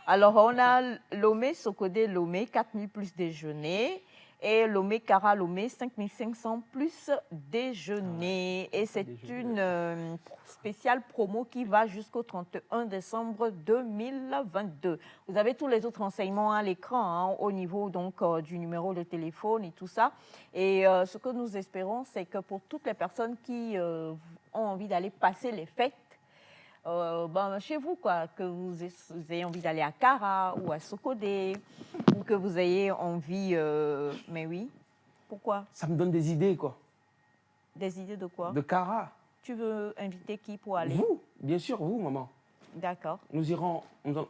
A: Alors, on a Lomé, Sokodé, Lomé, 4 000 plus déjeuner. Et Lomé, Cara, Lomé, 5 500 plus déjeuner. Et c'est une spéciale promo qui va jusqu'au 31 décembre 2022. Vous avez tous les autres renseignements à l'écran, hein, au niveau donc, du numéro de téléphone et tout ça. Et ce que nous espérons, c'est que pour toutes les personnes qui ont envie d'aller passer les fêtes, chez vous, quoi, que vous ayez envie d'aller à Cara ou à Sokodé, ou que vous ayez envie... mais oui, pourquoi?
C: Ça me donne des idées, quoi.
A: Des idées de quoi?
C: De Cara.
A: Tu veux inviter qui pour aller?
C: Vous Bien sûr, vous, maman.
A: D'accord.
C: Nous irons,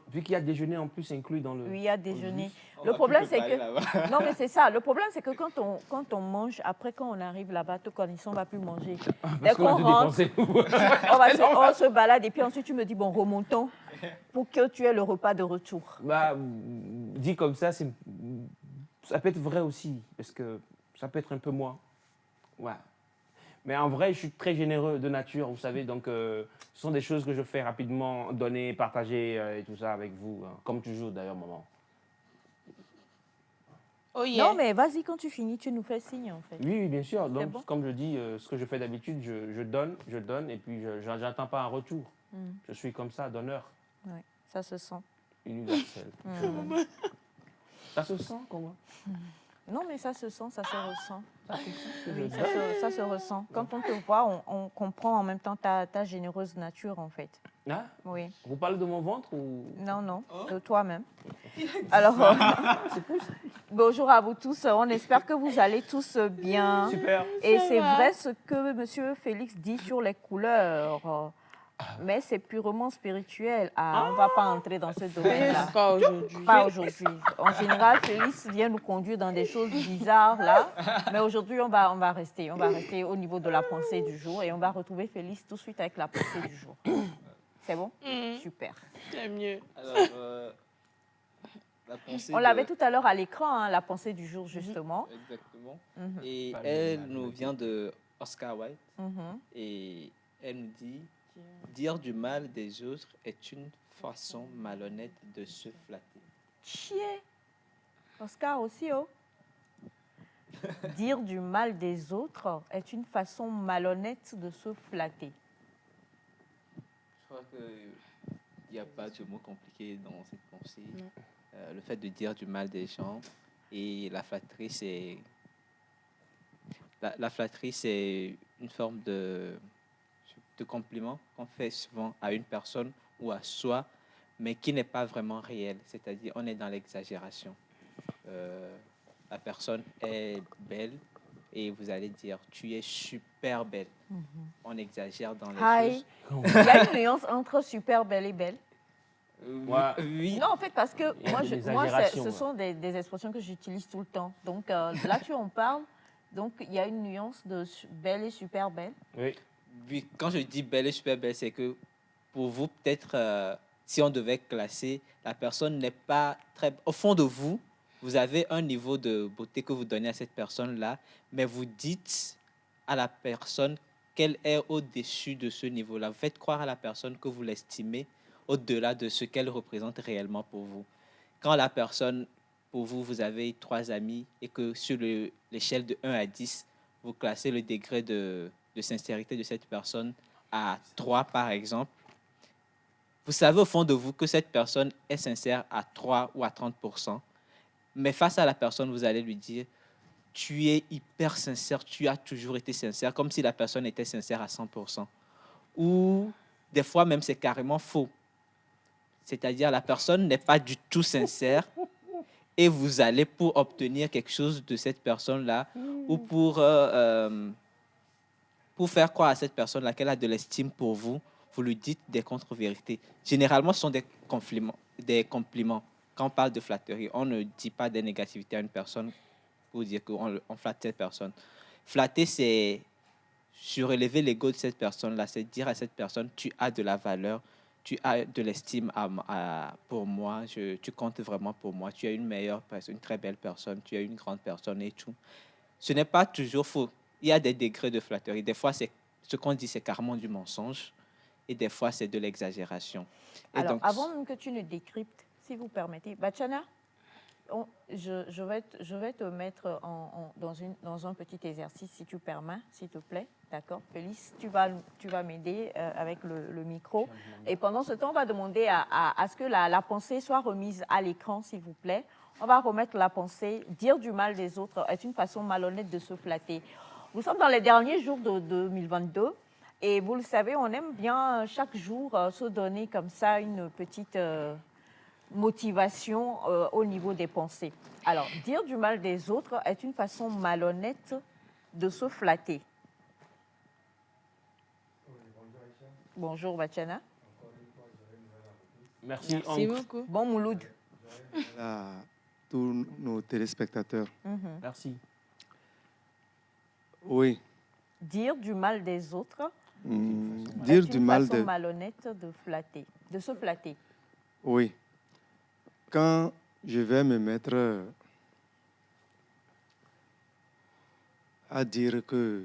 C: vu qu'il y a déjeuner en plus inclus dans le...
A: Oui, il y a déjeuner.
C: bus.
A: Le problème, c'est que... Non, mais c'est ça. Le problème, c'est que quand on mange, après, quand on arrive là-bas, tout connaissant, on ne va plus manger. Dès
C: Parce qu'on a
A: qu'on
C: tout
A: rentre,
C: dépensé.
A: on se balade et puis ensuite, tu me dis, bon, remontons pour que tu aies le repas de retour.
C: Bah, dit comme ça, ça peut être vrai aussi, parce que ça peut être un peu moins. Ouais. Mais en vrai, je suis très généreux de nature, vous savez, donc ce sont des choses que je fais rapidement, donner, partager et tout ça avec vous, hein. Comme toujours d'ailleurs, maman.
B: Oh yeah.
A: Non, mais vas-y, quand tu finis, tu nous fais signe, en fait.
C: Oui, oui, bien sûr. Donc,
A: bon.
C: comme je dis, ce que je fais d'habitude, je donne, et puis je n'attends pas un retour. Je suis comme ça, donneur,
A: Oui, ça se sent.
C: universel. Je donne. Ça se sent, comment?
A: Non, mais ça se sent, ça se ressent.
C: Ça se sent que je
A: Oui,
C: donne.
A: ça se ressent. Quand on te voit, on comprend en même temps ta généreuse nature, en fait.
C: Ah,
A: Oui.
C: vous parlez de mon ventre ou...
A: Non, non, de toi-même. Alors, bonjour à vous tous. On espère que vous allez tous bien.
C: Super.
A: Et
B: Ça
A: c'est
B: va.
A: vrai ce que M. Félix dit sur les couleurs. Mais c'est purement spirituel. Ah, on ne va pas entrer dans ce domaine-là.
B: Pas aujourd'hui.
A: Pas aujourd'hui. En général, Félix vient nous conduire dans des choses bizarres là. Mais aujourd'hui, on va rester au niveau de la pensée du jour et on va retrouver Félix tout de suite avec la pensée du jour. C'est bon? Super.
B: C'est mieux.
D: Alors, la pensée
A: On
D: de-
A: l'avait tout à l'heure à l'écran, hein, la pensée du jour justement.
D: Exactement.
A: Mhm.
D: Et
C: Pas
D: elle
C: mal,
D: nous
C: oui.
D: vient de Oscar Wilde.
A: Mhm.
D: Et elle nous dit dire du mal des autres est une façon malhonnête de se flatter.
A: Chier. Oscar aussi, oh. Dire du mal des autres est une façon malhonnête de se flatter.
D: Je crois qu'il n'y a pas de mot compliqué dans cette pensée.
B: Non.
D: Le fait de dire du mal des gens et la flatterie, c'est la flatterie, c'est une forme de compliment qu'on fait souvent à une personne ou à soi, mais qui n'est pas vraiment réel. C'est-à-dire, on est dans l'exagération. La personne est belle et vous allez dire, tu es super belle. On exagère dans les
A: Hi.
D: choses.
A: Il y a une nuance entre super belle et belle.
C: Ouais.
D: Oui.
A: Non, en fait, parce que
C: Il y a
A: moi,
C: des
A: ce
C: exagérations,
A: sont des expressions que j'utilise tout le temps. Donc là, tu en parles. Donc, il y a une nuance de belle et super belle.
C: Oui.
D: Oui, quand je dis belle et super belle, c'est que pour vous, peut-être, si on devait classer, la personne n'est pas très... Au fond de vous, vous avez un niveau de beauté que vous donnez à cette personne-là, mais vous dites à la personne qu'elle est au-dessus de ce niveau-là. Vous faites croire à la personne que vous l'estimez au-delà de ce qu'elle représente réellement pour vous. Quand la personne, pour vous, vous avez 3 amis et que sur l'échelle de 1 à 10, vous classez le degré de sincérité de cette personne à 3, par exemple, vous savez au fond de vous que cette personne est sincère à 3 ou à 30%, mais face à la personne, vous allez lui dire, tu es hyper sincère, tu as toujours été sincère, comme si la personne était sincère à 100%. Ou des fois même, c'est carrément faux. C'est-à-dire, la personne n'est pas du tout sincère et vous allez, pour obtenir quelque chose de cette personne-là ou pour faire croire à cette personne-là qu'elle a de l'estime pour vous, vous lui dites des contre-vérités. Généralement, ce sont des compliments. Quand on parle de flatterie, on ne dit pas des négativités à une personne pour dire qu'on flatte cette personne. Flatter, c'est surélever l'ego de cette personne-là. C'est dire à cette personne, tu as de la valeur, tu as de l'estime pour moi, tu comptes vraiment pour moi, tu es une meilleure personne, une très belle personne, tu es une grande personne et tout. Ce n'est pas toujours faux. Il y a des degrés de flatterie. Des fois, ce qu'on dit, c'est carrément du mensonge. Et des fois, c'est de l'exagération. Et
A: Alors,
D: donc,
A: avant même que tu ne décryptes, si vous permettez, Bachana, je vais te mettre dans un petit exercice, si tu permets, s'il te plaît. D'accord? Félix, tu vas m'aider avec le micro. Et pendant ce temps, on va demander à ce que la pensée soit remise à l'écran, s'il vous plaît. On va remettre la pensée. Dire du mal des autres est une façon malhonnête de se flatter. Nous sommes dans les derniers jours de 2022. Et vous le savez, on aime bien chaque jour se donner comme ça une petite motivation au niveau des pensées. Alors, dire du mal des autres est une façon malhonnête de se flatter. Bonjour, Bachana.
C: Merci,
B: Merci
C: Oncle.
B: beaucoup.
A: Bon Mouloud.
F: À tous nos téléspectateurs.
A: Mhm.
C: Merci.
F: Oui,
A: Dire du mal des autres
F: dire
A: est
F: du
A: une
F: mal
A: façon
F: de...
A: malhonnête de flatter, de se flatter.
F: Oui. Quand je vais me mettre à dire que...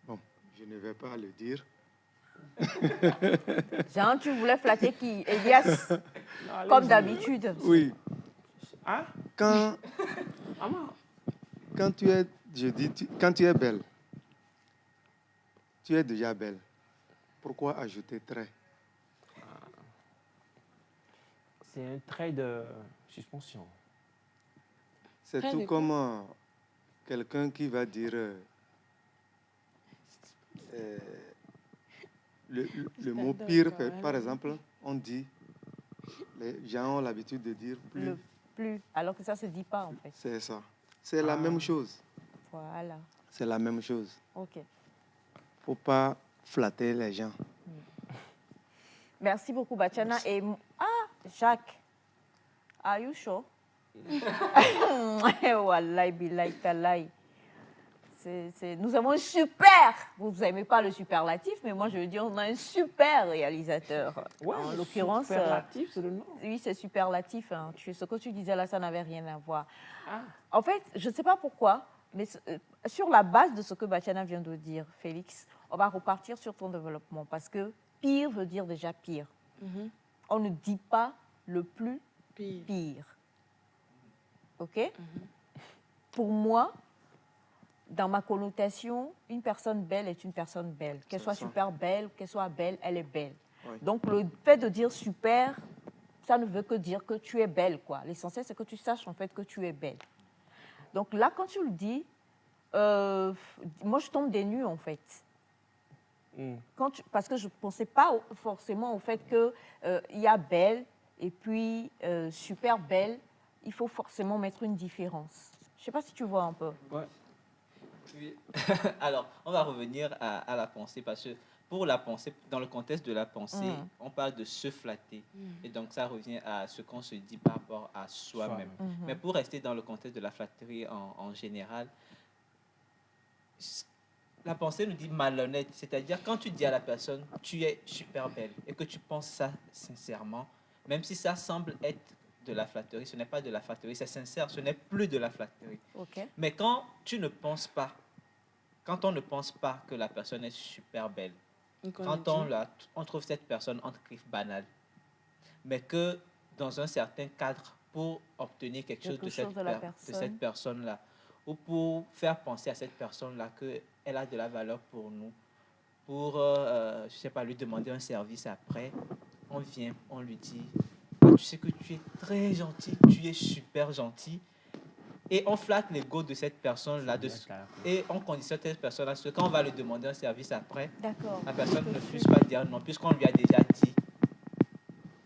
F: Bon, je ne vais pas le dire.
A: Jean, tu voulais flatter qui? Elias, comme d'habitude.
F: Oui.
C: Hein?
F: Quand tu es... quand tu es belle, tu es déjà belle. Pourquoi ajouter très?
C: C'est un trait de suspension.
F: C'est
B: Très
F: tout
B: de quoi?
F: comme quelqu'un qui va dire le mot
B: J'adore
F: pire.
B: quand même.
F: Par exemple, on dit, les gens ont l'habitude de dire plus.
A: Le plus, alors que ça ne se dit pas en fait.
F: C'est ça. C'est la même chose.
A: Voilà.
F: C'est la même chose.
A: Ok.
F: Faut pas flatter les gens.
A: Merci beaucoup, Bachana. Et Jacques, are you sure? Wallahi, billahi, talahi. Nous avons un super, vous n'aimez pas le superlatif, mais moi je veux dire, on a un super réalisateur. En l'occurrence,
C: superlatif, c'est le nom.
A: oui, c'est superlatif. Hein. Ce que tu disais là, ça n'avait rien à voir.
C: Ah.
A: En fait, je ne sais pas pourquoi, mais sur la base de ce que Bachana vient de dire, Félix, on va repartir sur ton développement parce que pire veut dire déjà pire.
B: Mhm.
A: On ne dit pas le plus
B: Pire.
A: pire. OK? Pour moi, dans ma connotation, une personne belle est une personne belle. Qu'elle soit
F: ça.
A: super belle, qu'elle soit belle, elle est belle.
F: Oui.
A: Donc, le fait de dire super, ça ne veut que dire que tu es belle, quoi. L'essentiel, c'est que tu saches, en fait, que tu es belle. Donc là, quand tu le dis, moi, je tombe des nues, en fait. Parce que je ne pensais pas forcément au fait qu'il y a belle et puis super belle. Il faut forcément mettre une différence. Je ne sais pas si tu vois un peu.
C: Ouais.
D: Oui. Alors, on va revenir à la pensée parce que pour la pensée, dans le contexte de la pensée, on parle de se flatter. Et donc, ça revient à ce qu'on se dit par rapport à soi-même. Mais pour rester dans le contexte de la flatterie en général, la pensée nous dit malhonnête. C'est-à-dire, quand tu dis à la personne, tu es super belle et que tu penses ça sincèrement, même si ça semble être de la flatterie, ce n'est pas de la flatterie, c'est sincère, ce n'est plus de la flatterie.
A: OK.
D: Mais quand tu ne penses pas, quand on ne pense pas que la personne est super belle,
B: Donc,
D: quand on trouve cette personne entre griffes banales, mais que dans un certain cadre, pour obtenir quelque chose de cette personne-là, ou pour faire penser à cette personne-là qu'elle a de la valeur pour nous, pour, je ne sais pas, lui demander un service après, on vient, on lui dit, ah, tu sais que tu es très gentil, tu es super gentil, et on flatte l'ego de cette personne-là, et on conditionne cette personne-là, parce que quand on va lui demander un service après, la personne ne puisse pas dire non, puisqu'on lui a déjà dit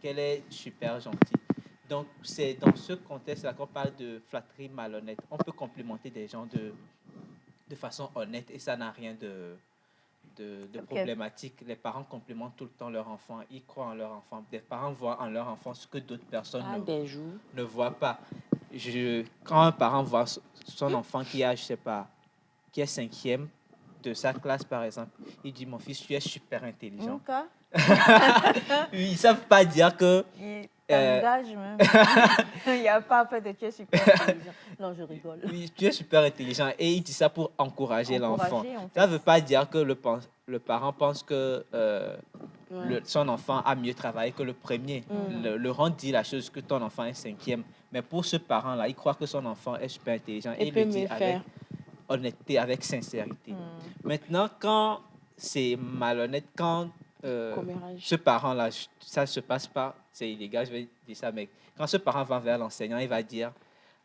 D: qu'elle est super gentille. Donc, c'est dans ce contexte-là qu'on parle de flatterie malhonnête. On peut complimenter des gens de façon honnête et ça n'a rien de problématique. Les parents complimentent tout le temps leur enfant, ils croient en leur enfant. Des parents voient en leur enfant ce que d'autres personnes ne voient pas. Quand un parent voit son enfant qui a, je sais pas, qui est 5e de sa classe, par exemple, il dit, mon fils, tu es super intelligent. Ils ne savent pas dire que...
A: Même. Il n'y a pas fait de tu es super intelligent. Non, je rigole.
D: Oui, tu es super intelligent. Et il dit ça pour encourager l'enfant. En fait. Ça ne veut pas dire que le parent pense que son enfant a mieux travaillé que le premier. Laurent dit la chose que ton enfant est 5e. Mais pour ce parent-là, il croit que son enfant est super intelligent. Et il le dit avec honnêteté, avec sincérité. Maintenant, quand c'est malhonnête, quand ce parent-là, ça ne se passe pas, c'est illégal, je vais dire ça, mais quand ce parent va vers l'enseignant, il va dire,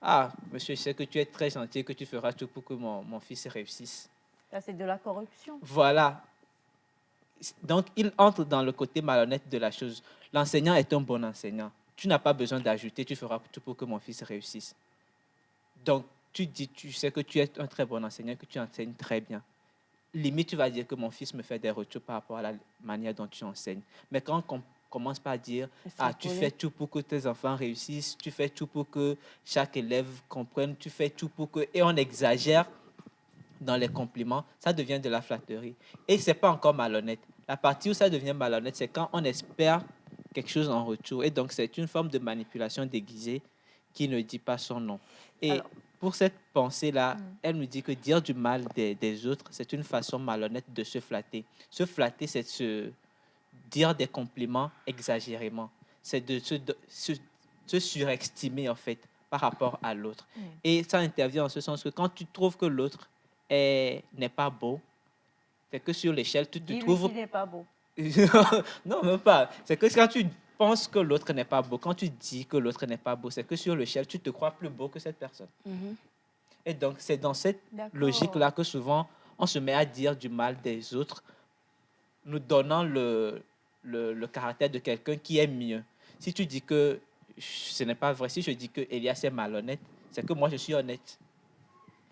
D: ah, monsieur, je sais que tu es très gentil, que tu feras tout pour que mon fils réussisse.
A: Ça, c'est de la corruption.
D: Voilà. Donc, il entre dans le côté malhonnête de la chose. L'enseignant est un bon enseignant. Tu n'as pas besoin d'ajouter, tu feras tout pour que mon fils réussisse. Donc, tu sais que tu es un très bon enseignant, que tu enseignes très bien. limite, tu vas dire que mon fils me fait des retours par rapport à la manière dont tu enseignes. Mais quand on commence par dire, tu fais tout pour que tes enfants réussissent, tu fais tout pour que chaque élève comprenne, tu fais tout pour que... Et on exagère dans les compliments, ça devient de la flatterie. Et ce n'est pas encore malhonnête. La partie où ça devient malhonnête, c'est quand on espère quelque chose en retour. Et donc, c'est une forme de manipulation déguisée qui ne dit pas son nom. Et
A: Alors,
D: pour cette pensée-là, elle me dit que dire du mal des autres, c'est une façon malhonnête de se flatter. Se flatter, c'est se dire des compliments exagérément. C'est de se surestimer, en fait, par rapport à l'autre. Et ça intervient en ce sens que quand tu trouves que l'autre n'est pas beau, c'est que sur l'échelle, tu te
A: dis-lui
D: trouves...
A: qu'il n'est pas beau.
D: Non, même pas. C'est que quand tu penses que l'autre n'est pas beau, quand tu dis que l'autre n'est pas beau, c'est que sur l'échelle, tu te crois plus beau que cette personne. Et donc, c'est dans cette logique-là que souvent, on se met à dire du mal des autres, nous donnant le caractère de quelqu'un qui est mieux. Si tu dis que ce n'est pas vrai, si je dis que Elias est malhonnête, c'est que moi, je suis honnête.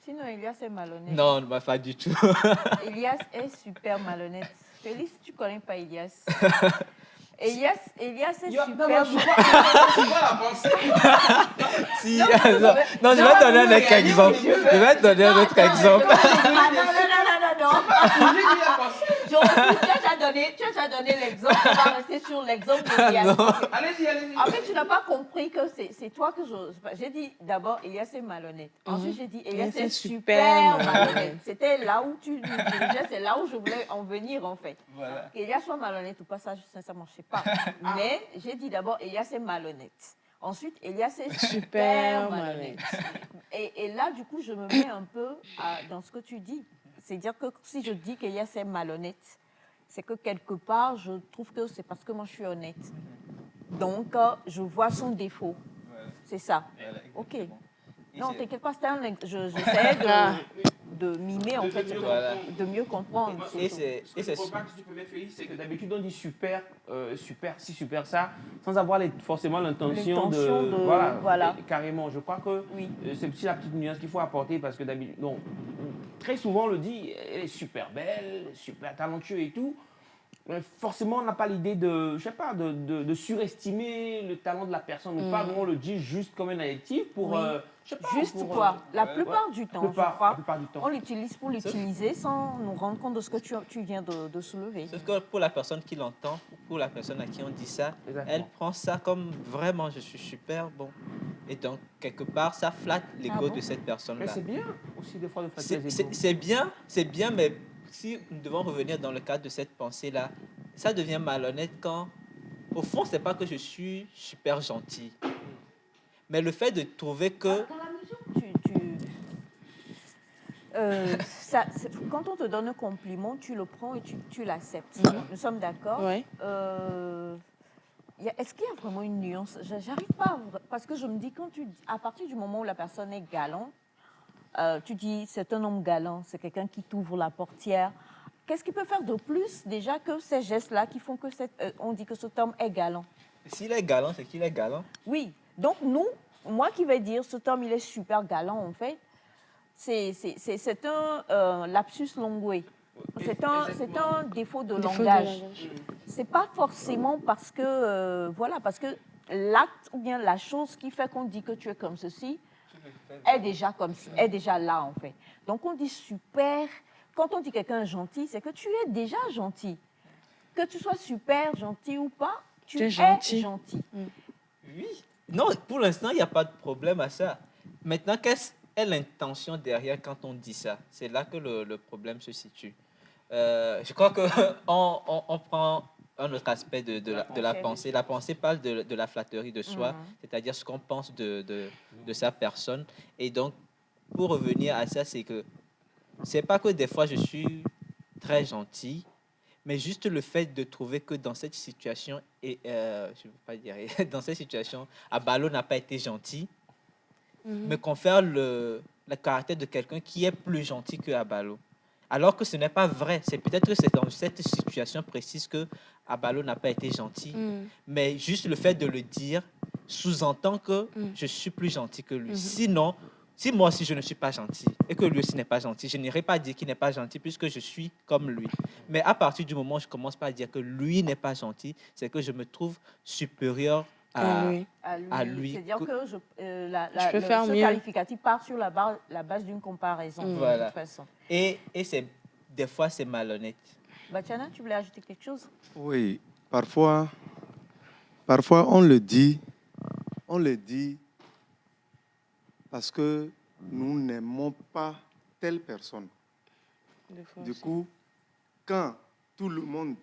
A: Sinon, Elias est malhonnête.
D: Non, pas du tout.
A: Elias est super malhonnête. Félix, tu ne connais pas Elias. Elias est super malhonnête.
D: Si, non, je vais te donner un autre exemple. Je vais te donner un autre exemple.
A: Tu as donné l'exemple. On va rester sur l'exemple d'Elias.
G: Allez-y.
A: En fait, tu n'as pas compris que c'est toi que j'ai dit d'abord, Elias est malhonnête. Ensuite, j'ai dit, Elias est super malhonnête. C'était là où tu nous dirigeais, c'est là où je voulais en venir, en fait.
G: Voilà.
A: Elias soit malhonnête ou pas, ça, sincèrement, je ne sais pas. Mais j'ai dit d'abord, Elias est malhonnête. Ensuite, Elias est super malhonnête. Et là, du coup, je me mets un peu dans ce que tu dis. C'est-à-dire que si je dis qu'Elias est malhonnête, c'est que quelque part, je trouve que c'est parce que moi, je suis honnête. Donc, je vois son défaut. C'est ça. OK. Non, t'inquiète pas, j'essayais de mimer, en fait, de mieux comprendre.
C: Et c'est pas que tu peux mettre Félix, c'est que d'habitude on dit super, super ci, super ça, sans avoir forcément l'intention de... Voilà. Carrément, je crois que c'est aussi la petite nuance qu'il faut apporter parce que d'habitude, très souvent on le dit, elle est super belle, super talentueuse et tout. Mais forcément, on n'a pas l'idée de, je sais pas, de surestimer le talent de la personne ou pas. Non, on le dit juste comme un adjectif pour... je sais pas,
A: juste quoi. La plupart du temps, je crois, on l'utilise pour l'utiliser sans nous rendre compte de ce que tu viens de soulever.
D: Sauf que pour la personne qui l'entend, pour la personne à qui on dit ça, elle prend ça comme vraiment, je suis super bon. Et donc, quelque part, ça flatte l'ego de cette personne-là.
C: Mais c'est bien aussi des fois de flatter les égos.
D: C'est bien, mais si nous devons revenir dans le cadre de cette pensée-là, ça devient malhonnête quand, au fond, c'est pas que je suis super gentil. Mais le fait de trouver que...
A: Dans la mesure où quand on te donne un compliment, tu le prends et tu l'acceptes. Nous sommes d'accord.
B: Oui.
A: Est-ce qu'il y a vraiment une nuance? J'arrive pas parce que je me dis, à partir du moment où la personne est galante, tu dis c'est un homme galant, c'est quelqu'un qui t'ouvre la portière. Qu'est-ce qu'il peut faire de plus déjà que ces gestes-là qui font que on dit que cet homme est galant?
D: S'il est galant, c'est qu'il est galant.
A: Oui. Donc moi qui vais dire cet homme il est super galant en fait, c'est un lapsus linguae. C'est un défaut de langage. C'est pas forcément parce que parce que l'acte ou bien la chose qui fait qu'on dit que tu es comme ceci est déjà là en fait. Donc on dit super. Quand on dit quelqu'un est gentil, c'est que tu es déjà gentil. Que tu sois super gentil ou pas, tu es gentil.
D: Oui. Non, pour l'instant, il n'y a pas de problème à ça. Maintenant, quelle est l'intention derrière quand on dit ça? C'est là que le problème se situe. Je crois qu'on prend un autre aspect de la pensée. La pensée parle de la flatterie de soi, c'est-à-dire ce qu'on pense de sa personne. Et donc, pour revenir à ça, c'est que c'est pas que des fois je suis très gentil, mais juste le fait de trouver que dans cette situation, je ne veux pas dire, dans cette situation, Abalo n'a pas été gentil, me confère le caractère de quelqu'un qui est plus gentil que Abalo. Alors que ce n'est pas vrai. C'est peut-être que c'est dans cette situation précise que Abalo n'a pas été gentil. Mais juste le fait de le dire sous-entend que je suis plus gentil que lui. Sinon, Si moi aussi je ne suis pas gentil et que lui aussi n'est pas gentil, je n'irai pas dire qu'il n'est pas gentil puisque je suis comme lui. Mais à partir du moment où je commence pas à dire que lui n'est pas gentil, c'est que je me trouve supérieur
B: Ah oui.
D: à lui.
A: C'est-à-dire que
B: Je peux faire
A: ce
B: mieux.
A: qualificatif part sur la base d'une comparaison, de
D: Voilà.
A: toute façon.
D: Et des fois, c'est malhonnête.
A: Batiana, tu voulais ajouter quelque chose?
F: Oui, parfois on le dit parce que nous n'aimons pas telle personne.
B: Des fois
F: Du
B: aussi.
F: coup, quand tout le monde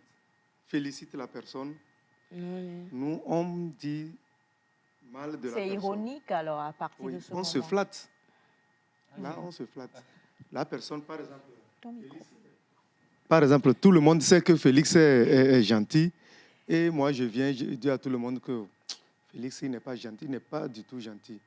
F: félicite la personne,
B: Oui.
F: nous, on dit mal de la
A: C'est
F: personne.
A: ironique alors à partir
F: Oui,
A: de ce
F: on
A: moment.
F: se flatte. Là, on se flatte. La personne, par exemple,
A: Ton micro.
F: tout le monde sait que Félix est gentil. Et moi, je viens, je dis à tout le monde que Félix, il n'est pas gentil, il n'est pas du tout gentil.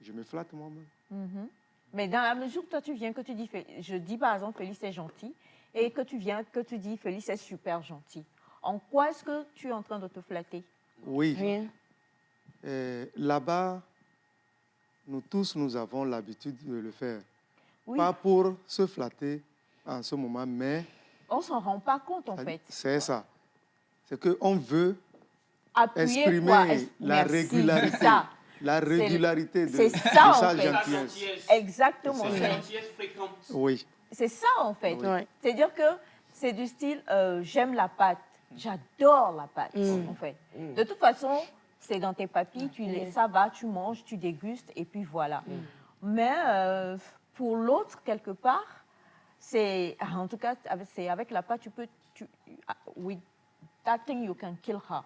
F: Je me flatte moi-même.
A: Mhm. Mais dans la mesure où toi tu viens, que tu dis, je dis par exemple Félix est gentil, et que tu viens, que tu dis Félix est super gentil, en quoi est-ce que tu es en train de te flatter?
F: Oui.
B: Rien.
F: Là-bas, nous tous, nous avons l'habitude de le faire.
A: Oui,
F: Pas pour se flatter en ce moment, mais
A: on s'en rend pas compte en fait.
F: c'est ça. C'est qu'on veut
A: Appuyer
F: exprimer
A: quoi?
F: la
A: Merci,
F: régularité.
A: c'est ça.
F: La régularité de
A: c'est ça,
F: sa
A: en fait.
F: gentillesse.
A: Exactement.
F: Oui.
A: C'est ça en fait.
F: Oui.
B: Ouais.
A: C'est-à-dire que c'est du style j'aime la pâte, j'adore la pâte en fait. De toute façon, c'est dans tes papilles, ça va, tu manges, tu dégustes et puis voilà. Mais pour l'autre, quelque part, c'est en tout cas, c'est avec la pâte, with that thing you can kill her.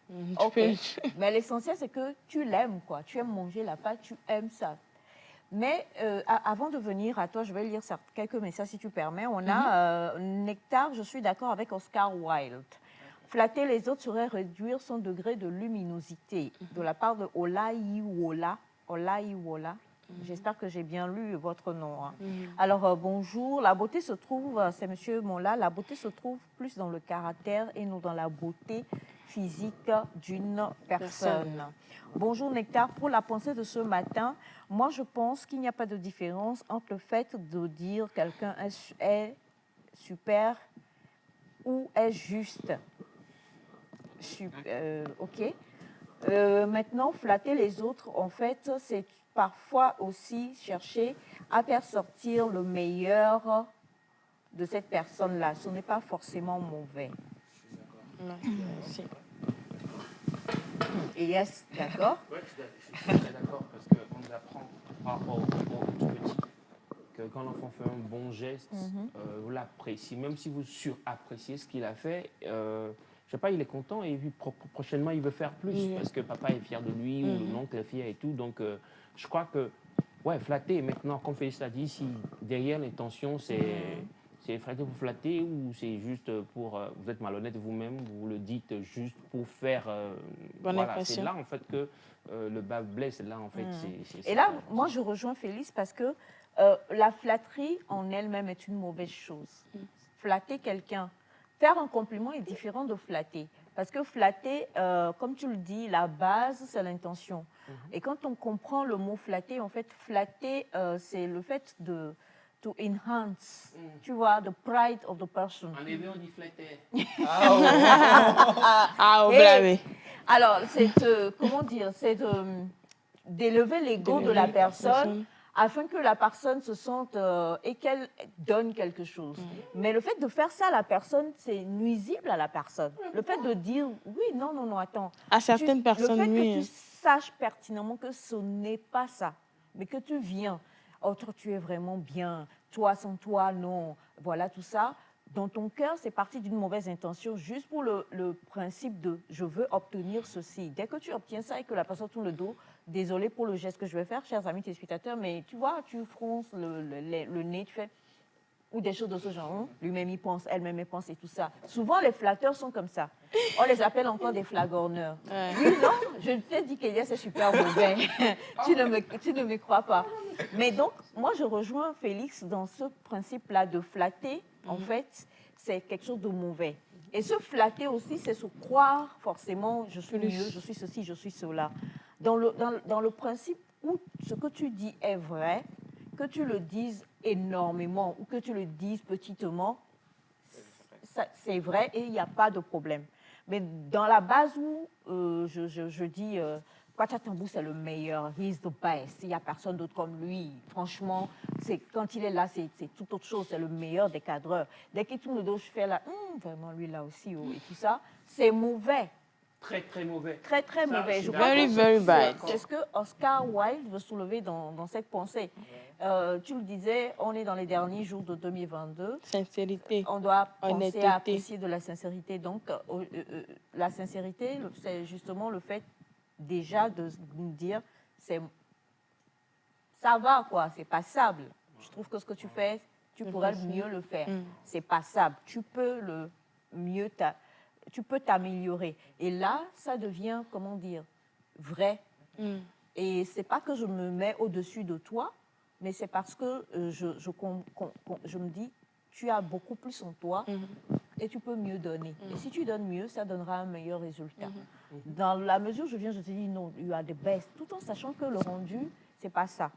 B: Tu
A: Ok,
B: peux-
A: mais l'essentiel c'est que tu l'aimes quoi, tu aimes manger la pâte, tu aimes ça. Mais avant de venir à toi, je vais lire quelques messages si tu permets. On a Nectar, je suis d'accord avec Oscar Wilde. Flatter les autres serait réduire son degré de luminosité. De la part de Olaiwola. Olaiwola. J'espère que j'ai bien lu votre nom. Hein. Alors, bonjour. La beauté se trouve, c'est Monsieur Mola, la beauté se trouve plus dans le caractère et non dans la beauté physique d'une personne. Bonjour Nectar. Pour la pensée de ce matin, moi je pense qu'il n'y a pas de différence entre le fait de dire quelqu'un est super ou est juste. Ok. Maintenant, flatter les autres, en fait, c'est parfois aussi chercher à faire sortir le meilleur de cette personne-là. Ce n'est pas forcément mauvais.
B: Ouais, si.
A: Et yes, d'accord?
C: Ouais, je suis très d'accord parce qu'on nous apprend par rapport au tout petit que quand l'enfant fait un bon geste, vous l'appréciez, même si vous surappréciez ce qu'il a fait. Je sais pas, il est content et puis prochainement il veut faire plus parce que papa est fier de lui ou l'oncle est fier et tout. Donc je crois que ouais, flatter maintenant, comme Félix l'a dit, si derrière l'intention c'est flatter pour flatter ou c'est juste pour vous êtes malhonnête vous-même, vous le dites juste pour faire
B: Bonne
C: voilà,
B: impression.
C: c'est là en fait que le bas blesse, c'est là en fait
A: Et là, moi, je rejoins Félix parce que la flatterie en elle-même est une mauvaise chose. Flatter quelqu'un, faire un compliment est différent de flatter. Parce que flatter, comme tu le dis, la base, c'est l'intention. Et quand on comprend le mot flatter, en fait, flatter, c'est le fait de to enhance, tu vois, the pride of the person.
C: En hébreu, on dit flatter.
B: Ah, au
A: Et-
B: blâmer.
A: Alors, c'est, comment dire, c'est d'élever l'ego de la personne afin que la personne se sente et qu'elle donne quelque chose. Mais le fait de faire ça à la personne, c'est nuisible à la personne. Le fait de dire, oui, non, non, non, attends.
B: À certaines personnes,
A: Le fait
B: oui,
A: que
B: hein.
A: tu saches pertinemment que ce n'est pas ça, mais que tu viens, oh, toi, tu es vraiment bien, toi, sans toi, non, voilà, tout ça. Dans ton cœur, c'est parti d'une mauvaise intention, juste pour le principe de « je veux obtenir ceci ». Dès que tu obtiens ça et que la personne tourne le dos, désolé pour le geste que je vais faire, chers amis téléspectateurs, mais tu vois, tu fronces le nez, tu fais... ou des choses de ce genre. Hein. Lui-même, il pense, elle-même, elle pense et tout ça. Souvent, les flatteurs sont comme ça. On les appelle encore des flagorneurs. Oui, non, je t'ai dit qu'il y a c'est super mauvais. tu ne me crois pas. Mais donc, moi, je rejoins Félix dans ce principe-là de flatter. En fait, c'est quelque chose de mauvais. Et se flatter aussi, c'est se croire forcément, je suis mieux, je suis ceci, je suis cela. Dans le principe où ce que tu dis est vrai, que tu le dises énormément ou que tu le dises petitement, c'est vrai et il n'y a pas de problème. Mais dans la base où je dis Kwacha Tambou, c'est le meilleur, he's the best, il n'y a personne d'autre comme lui. Franchement, quand il est là, c'est tout autre chose, c'est le meilleur des cadreurs. Dès qu'il tourne le dos, je fais là, vraiment lui là aussi, et tout ça, c'est mauvais.
C: Très, très mauvais.
A: Très, très mauvais. Je
B: Very,
A: crois que
B: very bad.
A: c'est ce que Oscar Wilde veut soulever dans cette pensée. Tu le disais, on est dans les derniers jours de 2022.
B: Sincérité.
A: On doit penser
B: Honnêteté.
A: à apprécier de la sincérité. Donc, la sincérité, c'est justement le fait déjà de nous dire, ça va, quoi, c'est passable. Je trouve que ce que tu fais, tu pourrais mieux le faire. C'est passable. Tu peux tu peux t'améliorer. Et là, ça devient, comment dire, vrai. Et c'est pas que je me mets au-dessus de toi, mais c'est parce que je me dis, tu as beaucoup plus en toi et tu peux mieux donner. Et si tu donnes mieux, ça donnera un meilleur résultat. Dans la mesure où je te dis non, you are the best, tout en sachant que le rendu, c'est pas ça.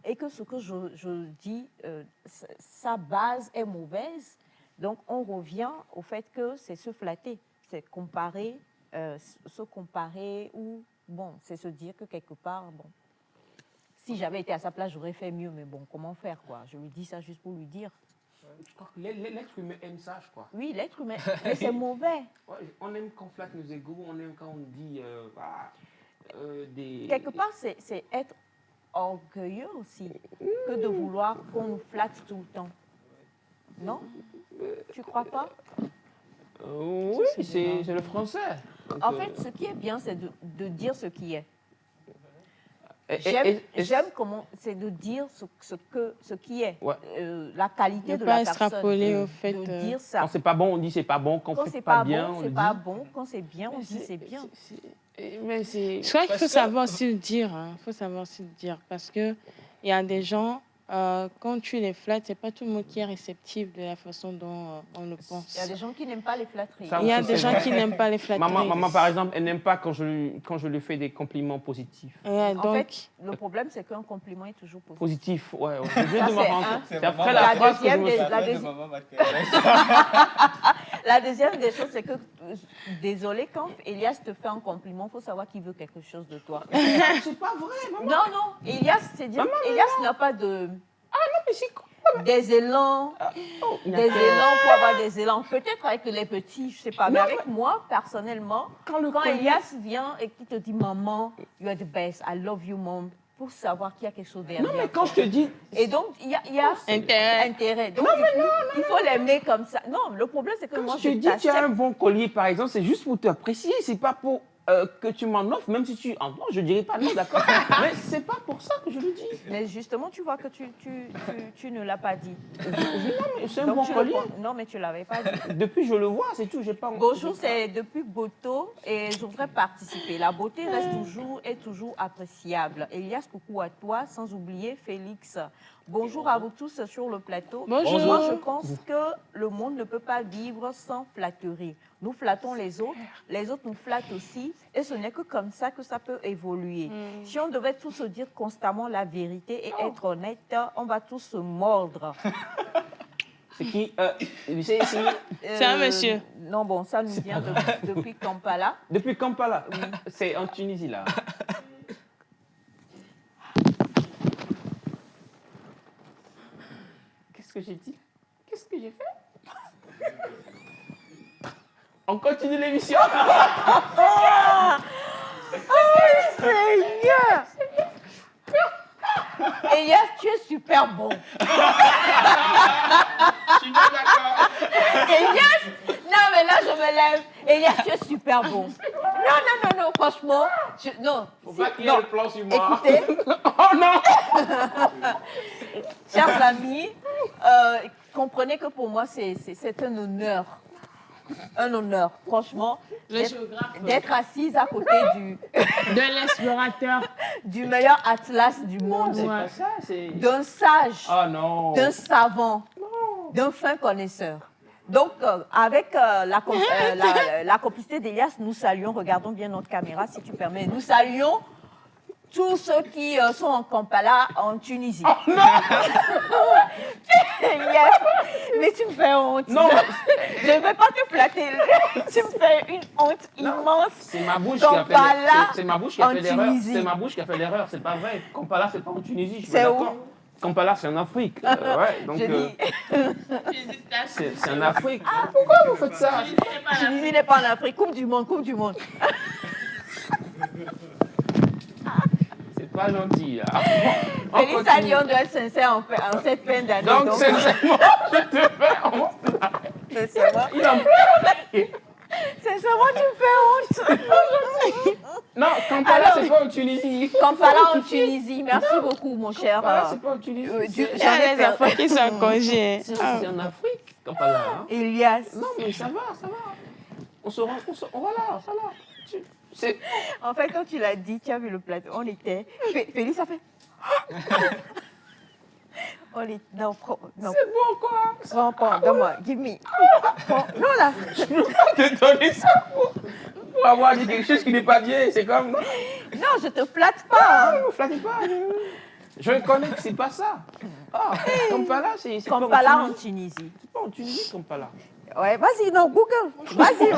A: Et que ce que je dis, sa base est mauvaise. Donc, on revient au fait que c'est se flatter, c'est comparer, se comparer ou, bon, c'est se dire que quelque part, bon, si j'avais été à sa place, j'aurais fait mieux, mais bon, comment faire, quoi? Je lui dis ça juste pour lui dire.
C: Je crois que l'être humain aime ça, je crois.
A: Oui, l'être humain, mais c'est mauvais.
C: Ouais, on aime quand on flatte nos égos, on aime quand on dit des...
A: Quelque part, c'est être orgueilleux aussi, que de vouloir qu'on nous flatte tout le temps. Non? Tu crois pas?
C: Oui, c'est le français. Donc,
A: En fait, ce qui est bien, c'est de dire ce qui est.
C: et-
A: J'aime comment c'est de dire ce qui est,
C: Ouais.
A: la qualité
B: Ne
A: de
B: pas
A: la personne.
B: extrapoler au fait.
A: De dire ça.
C: Quand c'est pas bon, on dit c'est pas bon. Quand
A: Quand
C: c'est
A: c'est
C: pas
A: pas
C: bien,
A: bon,
C: on
A: c'est
C: le dit.
A: pas bon. Quand c'est bien, on dit c'est bien.
C: Mais c'est...
B: Je crois qu'il
G: Parce
B: faut
G: que-
B: savoir aussi le dire. Il faut savoir aussi le dire. Parce qu'il y a des gens, quand tu les flattes, c'est pas tout le monde qui est réceptif de la façon dont on le pense.
A: Il y a des gens qui n'aiment pas les flatteries.
C: Ça
B: Il y a
C: aussi,
B: des
C: c'est
B: gens
C: vrai.
B: qui n'aiment pas les flatteries.
C: Maman, par exemple, elle n'aime pas quand je lui fais des compliments positifs.
B: Ouais,
A: En
B: donc,
A: fait, le problème, c'est qu'un compliment est toujours positif.
C: Positif, ouais. Je viens
A: Ça,
C: de me
A: c'est
C: rendre
A: un.
C: compte.
G: C'est
C: C'est après
G: maman
C: la
A: La
C: phrase que je
A: deuxième
C: me
A: des-
C: suis...
A: la
G: Appelle
A: deuxi-
G: maman Marquez.
A: La deuxième des choses, c'est que, désolé, quand Elias te fait un compliment, il faut savoir qu'il veut quelque chose de toi.
C: C'est pas vrai, maman.
A: Non, non, Elias, c'est dire, Elias n'a pas de...
C: Mais c'est quoi?
A: Des élans, des élans pour avoir des élans. Peut-être avec les petits, je sais pas. Mais avec moi, personnellement,
C: Quand le
A: quand
C: collier-
A: Elias vient et qu'il te dit, maman, you are the best, I love you, mom, pour savoir qu'il y a quelque chose derrière.
C: Non, mais quand je te dis...
A: Et donc, il y a
B: Intérêt.
A: Donc, du coup, il faut l'aimer comme ça. Non, le problème, c'est que
C: Quand
A: moi,
C: je te dis tu as un bon collier, par exemple, c'est juste pour t'apprécier. C'est pas pour que tu m'en offres, même si tu en offres, je dirais pas non, d'accord. Mais c'est pas pour ça que je le dis.
A: Mais justement, tu vois que tu ne l'as pas dit.
C: Non, mais c'est un
A: Donc,
C: bon
A: tu le
C: collier.
A: prends- Non, mais tu ne l'avais pas dit.
C: Depuis, je le vois, c'est tout. J'ai pas...
A: Bonjour, c'est depuis Boto et je voudrais participer. La beauté reste toujours appréciable. Elias, coucou à toi, sans oublier Félix. Bonjour à vous tous sur le plateau.
B: Bonjour.
A: Moi, je pense que le monde ne peut pas vivre sans flatterie. Nous flattons les autres nous flattent aussi, et ce n'est que comme ça que ça peut évoluer. Si on devait tous se dire constamment la vérité et être honnête, on va tous se mordre.
C: C'est qui
B: C'est un monsieur.
A: Non, bon, ça nous vient depuis Kampala.
C: Depuis Kampala. C'est en Tunisie, là. Qu'est-ce que j'ai dit? Qu'est-ce que j'ai fait? On continue l'émission.
A: Seigneur! Elias, tu es super bon.
G: Je suis bien d'accord.
A: Elias, non mais là je me lève. Elias, tu es super bon. Non, franchement, non.
C: Faut pas qu'il y ait le plan sur moi.
A: Écoutez,
C: Oh non!
A: chers amis, comprenez que pour moi c'est un honneur. Un honneur, franchement,
B: Le géographe
A: d'être assise à côté
B: de l'explorateur.
A: du meilleur atlas du monde,
C: C'est pas ça, c'est...
A: d'un sage.
C: Oh non!
A: D'un savant, d'un fin connaisseur. Donc, avec la complicité d'Elias, nous saluons, regardons bien notre caméra si tu permets, nous saluons tous ceux qui sont en Kampala, en Tunisie.
C: Oh non.
A: Yes. Mais tu me fais honte.
C: Non.
A: Je ne vais pas te flatter. Tu me fais une honte immense.
C: C'est ma bouche qui a fait
A: Kampala,
C: c'est ma bouche qui a
A: en
C: fait l'erreur.
A: Tunisie.
C: C'est ma bouche qui a fait l'erreur, c'est pas vrai. Kampala, c'est pas en Tunisie, je suis
A: C'est où?
C: d'accord. Kampala, c'est en Afrique. Ouais, donc
A: Je dis,
C: c'est en Afrique. Ah, pourquoi vous faites ça?
A: Tunisie n'est pas en Afrique. Coupe du monde, coupe du monde.
C: C'est pas gentil. Là. On
A: Félix
C: continue.
A: Adion doit être sincère en cette fin d'année.
C: Donc, sincèrement, je te fais honte.
A: Sincèrement,
C: Il en pleure.
A: sincèrement, tu me fais honte.
C: Non, Kampala,
A: Alors,
C: c'est pas en Tunisie.
A: Kampala en Tunisie. Merci beaucoup, mon cher.
C: Kampala, c'est pas en Tunisie.
B: Il y a des enfants qui sont en congé.
C: C'est en Afrique, Kampala. Hein.
A: Elias.
C: Non, mais ça va, ça va. On se rend, voilà, ça va. C'est...
A: En fait, quand tu l'as dit, tu as vu le plateau, on était... Félix a fait... On est... Non, non.
C: C'est bon, quoi.
A: Prends, donne-moi, give me. Prends. Non, là.
C: Je peux pas te donner ça pour avoir dit quelque chose qui n'est pas bien. C'est comme... Non,
A: Non, je te flatte pas.
C: ne me flattez pas. Je reconnais que c'est pas ça. Ah, Kampala, c'est pas
A: Kampala
C: en
A: en
C: Tunisie.
A: Tunisie.
C: C'est pas en Tunisie, Kampala.
A: Ouais, vas-y, non, Google. Vas-y.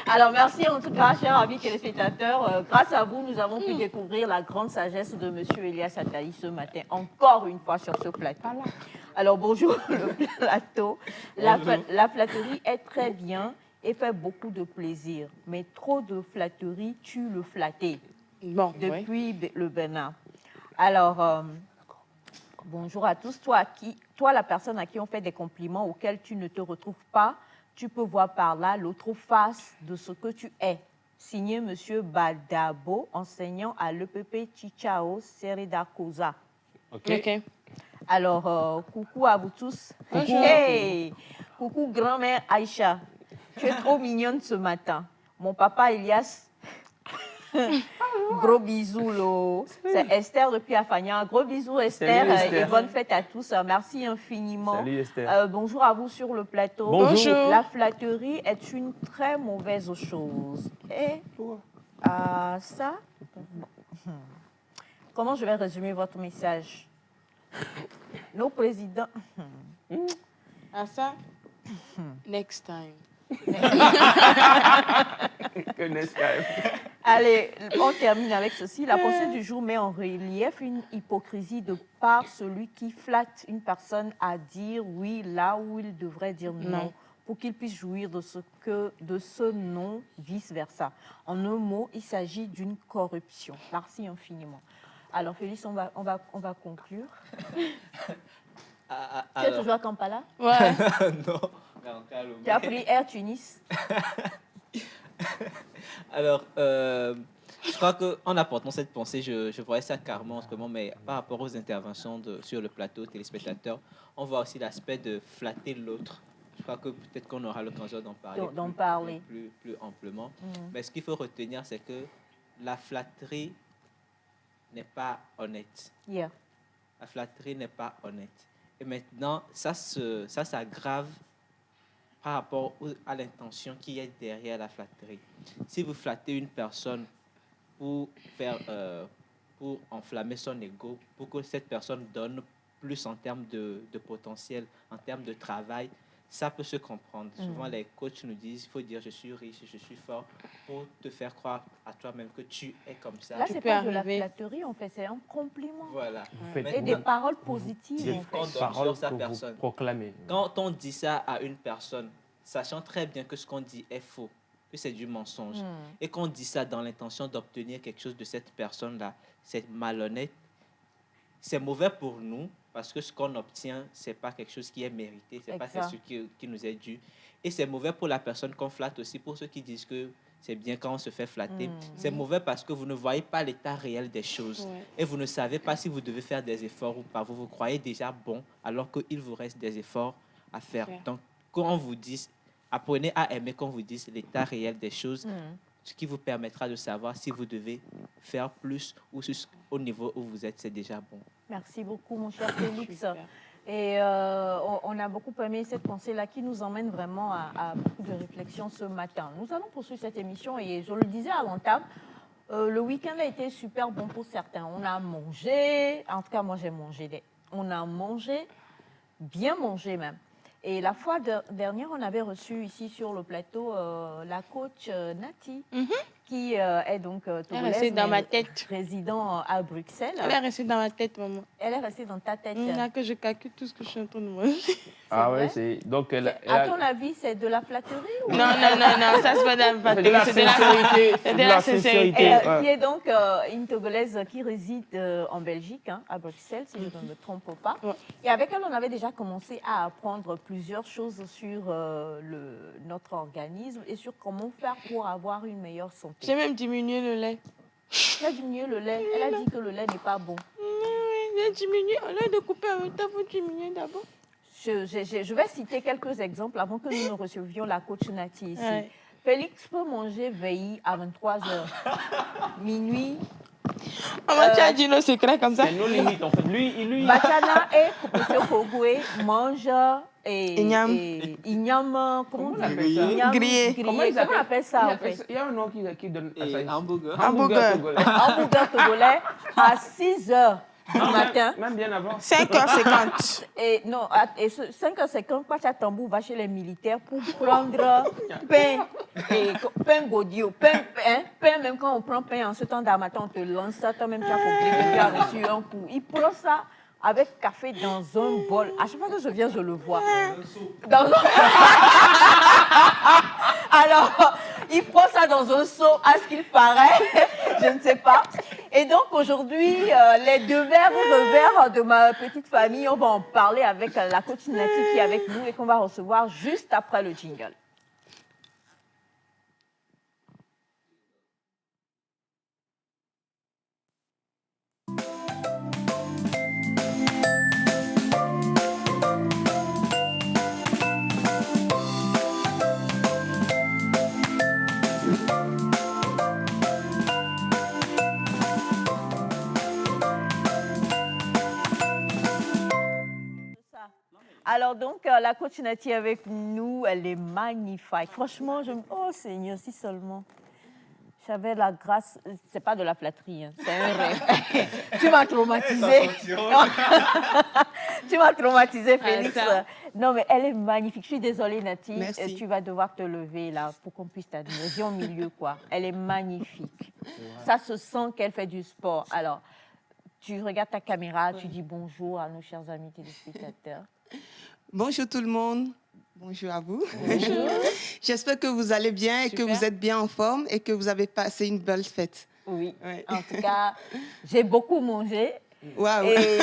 A: Alors, merci en tout cas, chers amis téléspectateurs. Grâce à vous, nous avons pu découvrir la grande sagesse de M. Elias Ataï ce matin, encore une fois sur ce plateau. Alors, bonjour le plateau. La flatterie est très bien et fait beaucoup de plaisir, mais trop de flatterie tue le flatté.
B: Bon, oui.
A: Depuis le Bénin. Alors, bonjour à tous. Toi, la personne à qui on fait des compliments auxquels tu ne te retrouves pas, tu peux voir par là l'autre face de ce que tu es. Signé M. Badabo, enseignant à l'EPP Chichao Seredakosa.
B: Ok.
A: Alors, coucou à vous tous.
B: Bonjour.
A: Hey, coucou grand-mère Aïcha. Tu es trop mignonne ce matin. Mon papa Elias... Gros bisous, Lo. C'est Esther depuis Afania. Gros bisous, Esther.
C: Salut, Esther.
A: Et bonne fête à tous. Merci infiniment.
C: Salut, Esther.
A: Bonjour à vous sur le plateau.
C: Bonjour.
A: La flatterie est une très mauvaise chose. Et ça, comment je vais résumer votre message? Nos présidents...
B: À ça, next time.
A: Allez, on termine avec ceci. La pensée du jour met en relief une hypocrisie de par celui qui flatte une personne à dire oui là où il devrait dire non, pour qu'il puisse jouir de ce non, vice-versa. En un mot, il s'agit d'une corruption. Merci infiniment. Alors, Félix, on va conclure. Tu es toujours à Kampala?
B: Ouais.
D: Non. Non, calme.
A: Tu as pris Air Tunis?
D: Alors, je crois qu'en apportant cette pensée, je voyais ça carrément en ce moment, mais par rapport aux interventions sur le plateau téléspectateurs, on voit aussi l'aspect de flatter l'autre. Je crois que peut-être qu'on aura l'occasion d'en parler, plus amplement. Mais ce qu'il faut retenir, c'est que la flatterie n'est pas honnête.
A: Yeah.
D: La flatterie n'est pas honnête. Et maintenant, ça s'aggrave par rapport à l'intention qui est derrière la flatterie. Si vous flattez une personne pour enflammer son ego, pour que cette personne donne plus en termes de potentiel, en termes de travail, ça peut se comprendre. Souvent, les coachs nous disent, il faut dire je suis riche, je suis fort, pour te faire croire à toi-même que tu es comme ça.
A: Là,
B: Tu
A: c'est
B: peux
A: pas de la
B: arriver.
A: flatterie, en fait, c'est un compliment.
D: Voilà.
A: Et des paroles positives, en fait.
D: Quand on donne
C: Paroles
D: sur sa
C: pour vous
D: personne.
C: proclamer.
D: Quand on dit ça à une personne, sachant très bien que ce qu'on dit est faux, que c'est du mensonge, et qu'on dit ça dans l'intention d'obtenir quelque chose de cette personne-là, c'est malhonnête, c'est mauvais pour nous, parce que ce qu'on obtient, ce n'est pas quelque chose qui est mérité, ce n'est pas quelque chose qui nous est dû. Et c'est mauvais pour la personne qu'on flatte aussi, pour ceux qui disent que c'est bien quand on se fait flatter. C'est mauvais parce que vous ne voyez pas l'état réel des choses. Et vous ne savez pas si vous devez faire des efforts ou pas. Vous vous croyez déjà bon, alors qu'il vous reste des efforts à faire. Donc, quand on vous dit, apprenez à aimer qu'on vous dise l'état réel des choses, ce qui vous permettra de savoir si vous devez faire plus ou si au niveau où vous êtes, c'est déjà bon.
A: Merci beaucoup, mon cher Félix.
B: Super.
A: Et on a beaucoup aimé cette pensée-là qui nous emmène vraiment à beaucoup de réflexions ce matin. Nous allons poursuivre cette émission et je le disais à l'entame, Le week-end a été super bon pour certains. On a mangé, en tout cas moi j'ai mangé. On a mangé, bien mangé même. Et la fois dernière, on avait reçu ici sur le plateau la coach Nati, qui est donc
B: Elle est
A: togolaise,
B: restée dans ma
A: mais
B: tête.
A: résident à Bruxelles.
B: Elle est restée dans ma tête, maman.
A: Elle est restée dans ta tête.
B: Là que je calcule tout ce que je suis en train de manger.
C: Ah
A: vrai?
C: ouais, c'est. Donc, elle
A: À ton avis, c'est de la flatterie ou...
B: Non, ça se fait dans ma
C: c'est de la
B: tête. C'est de la
C: sincérité.
B: c'est de la sincérité.
A: Et, qui est donc une Togolaise qui réside en Belgique, hein, à Bruxelles, si je ne me trompe pas.
B: Ouais.
A: Et avec elle, on avait déjà commencé à apprendre plusieurs choses sur notre organisme et sur comment faire pour avoir une meilleure santé.
B: J'ai même diminué le lait.
A: Elle a diminué le lait. Elle a dit que le lait n'est pas bon.
B: Oui, j'ai diminué. Au lieu de couper en même temps, vous diminuez d'abord.
A: Je vais citer quelques exemples avant que nous ne recevions la coach Nati ici.
B: Ouais.
A: Félix peut manger veillé à 23h. Minuit.
B: Maman, tu as dit nos secrets comme ça.
C: C'est nos limites, en fait. Lui.
A: Bachana et M. Kogwe mangent
B: Igname.
A: igname, comment on appelle ça?
F: Grillé.
A: Igname
B: Grillé.
A: Comment on appelle ça en fait?
C: Il y a un nom qui donne à ça.
D: Et hamburger.
B: Hamburger.
C: togolais.
A: Hamburger togolais à 6h du matin.
C: Même bien avant.
B: 5h50.
A: Et non, et 5h50, Pacha Tambou va chez les militaires pour prendre pain, et pain godio, pain, même quand on prend pain en ce temps d'amateur, on te lance ça, toi-même tu as compris que tu as reçu un coup. Il prend ça avec café dans un bol. À chaque fois que je viens, je le vois. Alors, il prend ça dans un seau, à ce qu'il paraît, je ne sais pas. Et donc aujourd'hui, les deux revers de ma petite famille, on va en parler avec la coach Nati qui est avec nous et qu'on va recevoir juste après le jingle. Alors donc, la coach Nati est avec nous, elle est magnifique. Franchement, oh Seigneur, si seulement j'avais la grâce, c'est pas de la flatterie, hein, c'est un rêve. Tu m'as traumatisée. Tu m'as traumatisée, Félix. Non, mais elle est magnifique. Je suis désolée, Nati.
G: Merci.
A: Tu vas devoir te lever là pour qu'on puisse t'admirer. Viens au milieu, quoi. Elle est magnifique. Ça se sent qu'elle fait du sport. Alors, tu regardes ta caméra, tu dis bonjour à nos chers amis téléspectateurs.
G: Bonjour tout le monde. Bonjour à vous.
A: Bonjour.
G: J'espère que vous allez bien et
A: Super.
G: que vous êtes bien en forme et que vous avez passé une belle fête.
A: Oui.
G: Ouais.
A: En tout cas, j'ai beaucoup mangé.
G: Waouh.
A: Et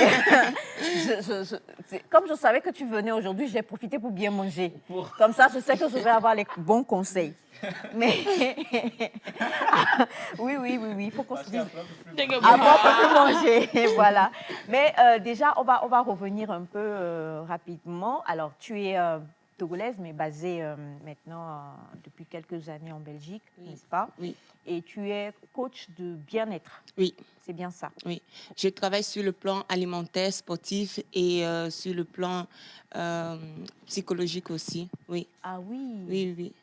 A: comme je savais que tu venais aujourd'hui, j'ai profité pour bien manger. Comme ça, je sais que je vais avoir les bons conseils. Mais oui, il faut qu'on se dise avoir beaucoup manger, voilà. Mais déjà, on va revenir un peu rapidement. Alors, tu es togolaise, mais basée maintenant depuis quelques années en Belgique, n'est-ce pas?
G: Oui.
A: Et tu es coach de bien-être.
G: Oui.
A: C'est bien ça.
G: Oui. Je travaille sur le plan alimentaire, sportif et sur le plan psychologique aussi. Oui.
A: Ah oui.
G: Oui.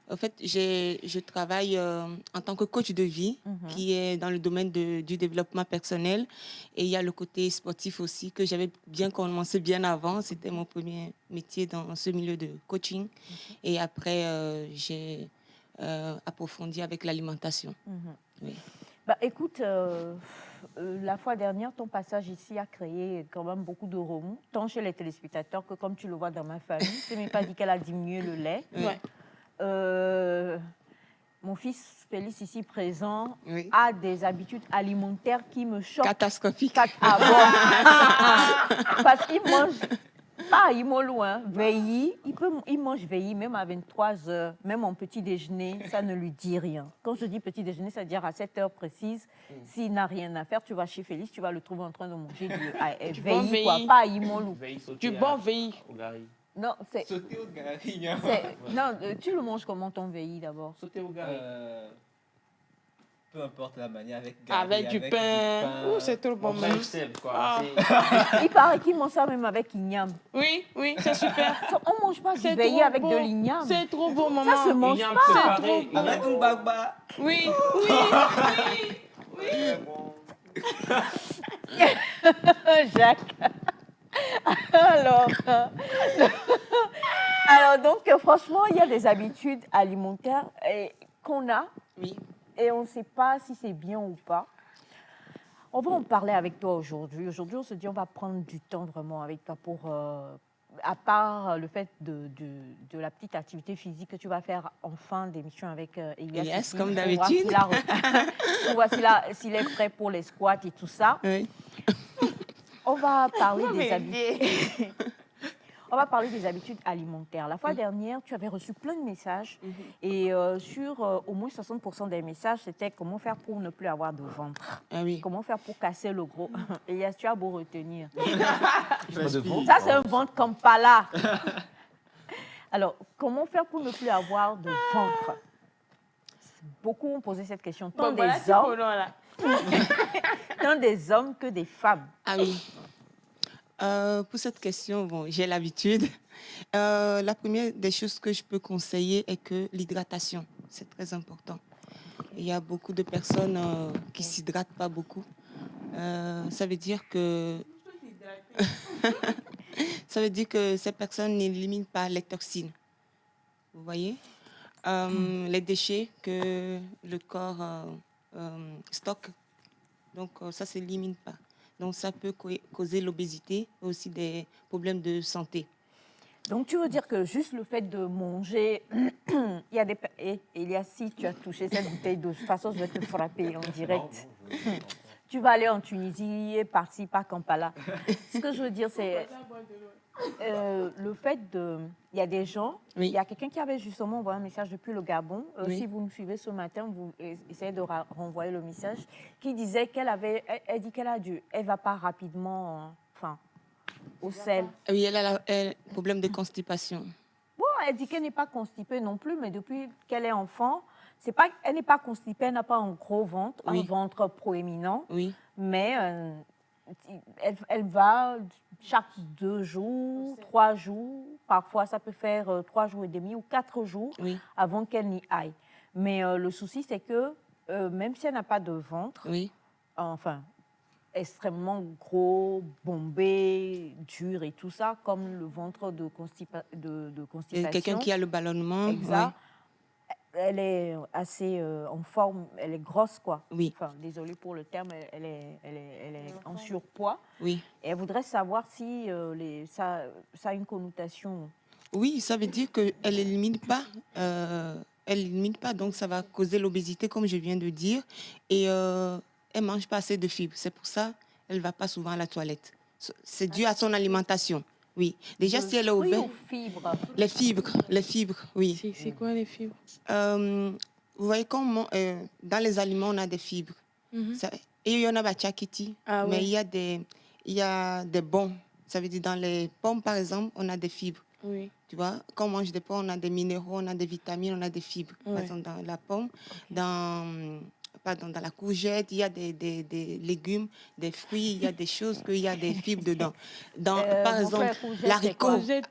G: En fait, je travaille en tant que coach de vie, qui est dans le domaine du développement personnel. Et il y a le côté sportif aussi, que j'avais bien commencé bien avant. C'était mon premier métier dans ce milieu de coaching. Et après, j'ai approfondi avec l'alimentation. Oui.
A: Bah, écoute, la fois dernière, ton passage ici a créé quand même beaucoup de remous, tant chez les téléspectateurs que, comme tu le vois dans ma famille. Je ne m'ai pas dit qu'elle a diminué le lait.
G: Oui.
A: Mon fils Félix, ici présent,
G: Oui.
A: a des habitudes alimentaires qui me choquent.
G: Catastrophique.
A: Ah bon. Parce qu'il mange, pas il mange loin, veillé, il mange veillé même à 23h, même en petit déjeuner, ça ne lui dit rien. Quand je dis petit déjeuner, c'est-à-dire à 7 heures précises, s'il n'a rien à faire, tu vas chez Félix, tu vas le trouver en train de manger du
B: bon
A: veillé, quoi,
B: veillé.
A: pas imolou.
B: Du bon veillé.
C: Au gari.
A: Non, c'est...
D: Sauter au gari.
A: Non, tu le manges comment ton veillé d'abord?
C: Sauter au gari.
D: Peu importe la manière, avec
B: Avec du pain. Ouh, c'est trop bon.
C: Mon
B: même.
C: frère, je t'aime, quoi.
B: Ah.
A: Il paraît qu'ils mangent ça même avec igname.
B: Oui, oui, c'est super.
A: On mange pas du
B: C'est
A: veillé
B: trop
A: avec de
B: bon.
A: l'igname.
B: C'est trop bon, maman.
A: Ça se mange
C: Igname
A: pas.
C: préparé,
B: trop
D: Avec un bagba.
B: Oui, oui, oui.
A: Jacques. Alors, donc, franchement, il y a des habitudes alimentaires qu'on a
G: Oui.
A: et on ne sait pas si c'est bien ou pas. On va en parler avec toi aujourd'hui. Aujourd'hui, on se dit on va prendre du temps vraiment avec toi pour, à part le fait de la petite activité physique que tu vas faire en fin d'émission avec Elias.
G: Elias,
A: ici,
G: comme
A: pour voir
G: d'habitude.
A: pour voir s'il est prêt pour les squats et tout ça.
G: Oui.
A: On va parler
B: Oh,
A: des
B: mais
A: habitudes. On va parler des habitudes alimentaires. La fois dernière, tu avais reçu plein de messages et sur au moins 60% des messages, c'était comment faire pour ne plus avoir de ventre.
G: Ah oui.
A: Comment faire pour casser le gros. Et tu as beau retenir.
C: Pas de ventre.
A: Ça, c'est un ventre comme pas là. Alors, comment faire pour ne plus avoir de ventre? Beaucoup ont posé cette question, tant,
B: Bon, voilà,
A: des
B: c'est
A: hommes,
B: collant, là.
A: tant des hommes que des femmes.
G: Ah oui. Pour cette question, bon, j'ai l'habitude. La première des choses que je peux conseiller est que l'hydratation, c'est très important. Il y a beaucoup de personnes qui ne s'hydratent pas beaucoup. Ça veut dire que ces personnes n'éliminent pas les toxines. Vous voyez? Les déchets que le corps stocke. Donc, ça ne s'élimine pas. Donc, ça peut causer l'obésité et aussi des problèmes de santé.
A: Donc, tu veux dire que juste le fait de manger, il y a des... Elias, si tu as touché cette bouteille d'eau, de toute façon, je vais te frapper en direct. Tu vas aller en Tunisie et partir par Kampala. Ce que je veux dire, c'est le fait de... Il y a des gens,
G: Oui.
A: il y a quelqu'un qui avait justement envoyé un message depuis le Gabon.
G: Oui.
A: Si vous me suivez ce matin, vous essayez de renvoyer le message, qui disait qu'elle avait... Elle dit qu'elle elle va pas rapidement... au sel.
G: Oui, elle a un problème de constipation.
A: Bon, elle dit qu'elle n'est pas constipée non plus, mais depuis qu'elle est enfant, elle n'est pas constipée, elle n'a pas un gros ventre,
G: Oui.
A: un ventre proéminent,
G: Oui,
A: mais elle va chaque 2 jours, 3 jours, parfois ça peut faire 3 jours et demi ou 4 jours
G: oui,
A: avant qu'elle n'y aille. Mais le souci, c'est que même si elle n'a pas de ventre,
G: oui.
A: enfin, extrêmement gros, bombé, dur et tout ça, comme le ventre de
G: Et
A: constipation.
G: quelqu'un qui a le ballonnement.
A: Exact. Elle est assez en forme, elle est grosse, quoi.
G: Oui.
A: Enfin, désolée pour le terme, elle est en surpoids.
G: Oui.
A: Et elle voudrait savoir si ça a une connotation.
G: Oui, ça veut dire qu'elle n'élimine pas. Elle n'élimine pas, donc ça va causer l'obésité, comme je viens de dire. Et elle ne mange pas assez de fibres. C'est pour ça qu'elle ne va pas souvent à la toilette. C'est dû à son alimentation. Oui. Déjà, si elle est
A: Fruits
G: obèse.
A: ou fibres?
G: Les fibres, oui.
B: C'est quoi les fibres?
G: Vous voyez, comment dans les aliments, on a des fibres. Et il y en a des chakiti,
B: Ah,
G: mais
B: oui.
G: il y a des bons. Ça veut dire dans les pommes, par exemple, on a des fibres.
B: Oui.
G: Tu vois, quand on mange des pommes, on a des minéraux, on a des vitamines, on a des fibres. Par
B: Ouais.
G: exemple, dans la pomme, dans la courgette, il y a des légumes, des fruits, il y a des choses qu'il y a des fibres dedans. Par
A: mon
G: exemple,
A: frère, courgette, c'est
G: l'haricot.
A: quoi?
B: Courgette.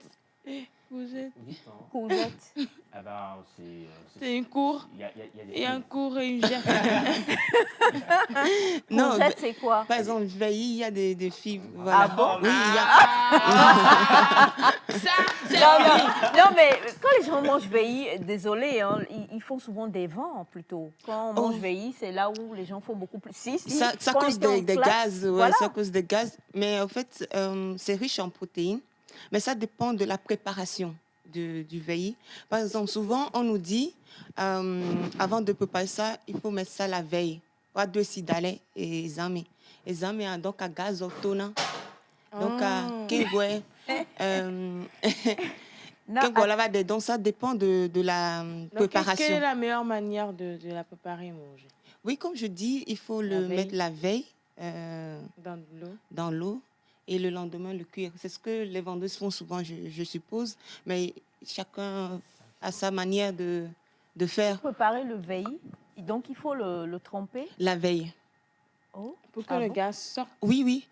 B: Courgette.
A: Courgette.
C: Ah ben,
B: C'est une cour.
C: il y a des
B: Et un
C: fibres.
B: cours et une gerbe.
G: Non,
A: Courgette, c'est quoi?
G: par exemple, veille, il y a des fibres. Voilà.
A: Ah bon?
G: Oui, il y a.
A: Non, mais quand les gens mangent veillis, désolé, hein, ils font souvent des vents plutôt. Quand on mange veillis, c'est là où les gens font beaucoup plus. Si,
G: Ça
A: quand on
G: cause
A: était en
G: des
A: classe,
G: gaz, ouais,
A: voilà.
G: ça cause des gaz. Mais en fait, c'est riche en protéines. Mais ça dépend de la préparation du veillis. Par exemple, souvent, on nous dit, avant de préparer ça, il faut mettre ça la veille. Pas de sidale et examen. Examen a donc à gaz autona. Donc, à kengwe.
A: Non,
G: Donc, ça dépend de la
B: Donc,
G: préparation.
B: quelle est la meilleure manière de la préparer, manger?
G: Oui, comme je dis, il faut
B: La
G: le
B: veille.
G: mettre la veille
B: Dans de l'eau?
G: dans l'eau et le lendemain le cuire. C'est ce que les vendeuses font souvent, je suppose. Mais chacun a sa manière de faire.
A: préparer le veillis, Donc, il faut le tremper.
G: la veille.
A: Oh.
B: Pour que
A: Ah
B: le
A: bon?
B: gaz sorte.
G: Oui, oui.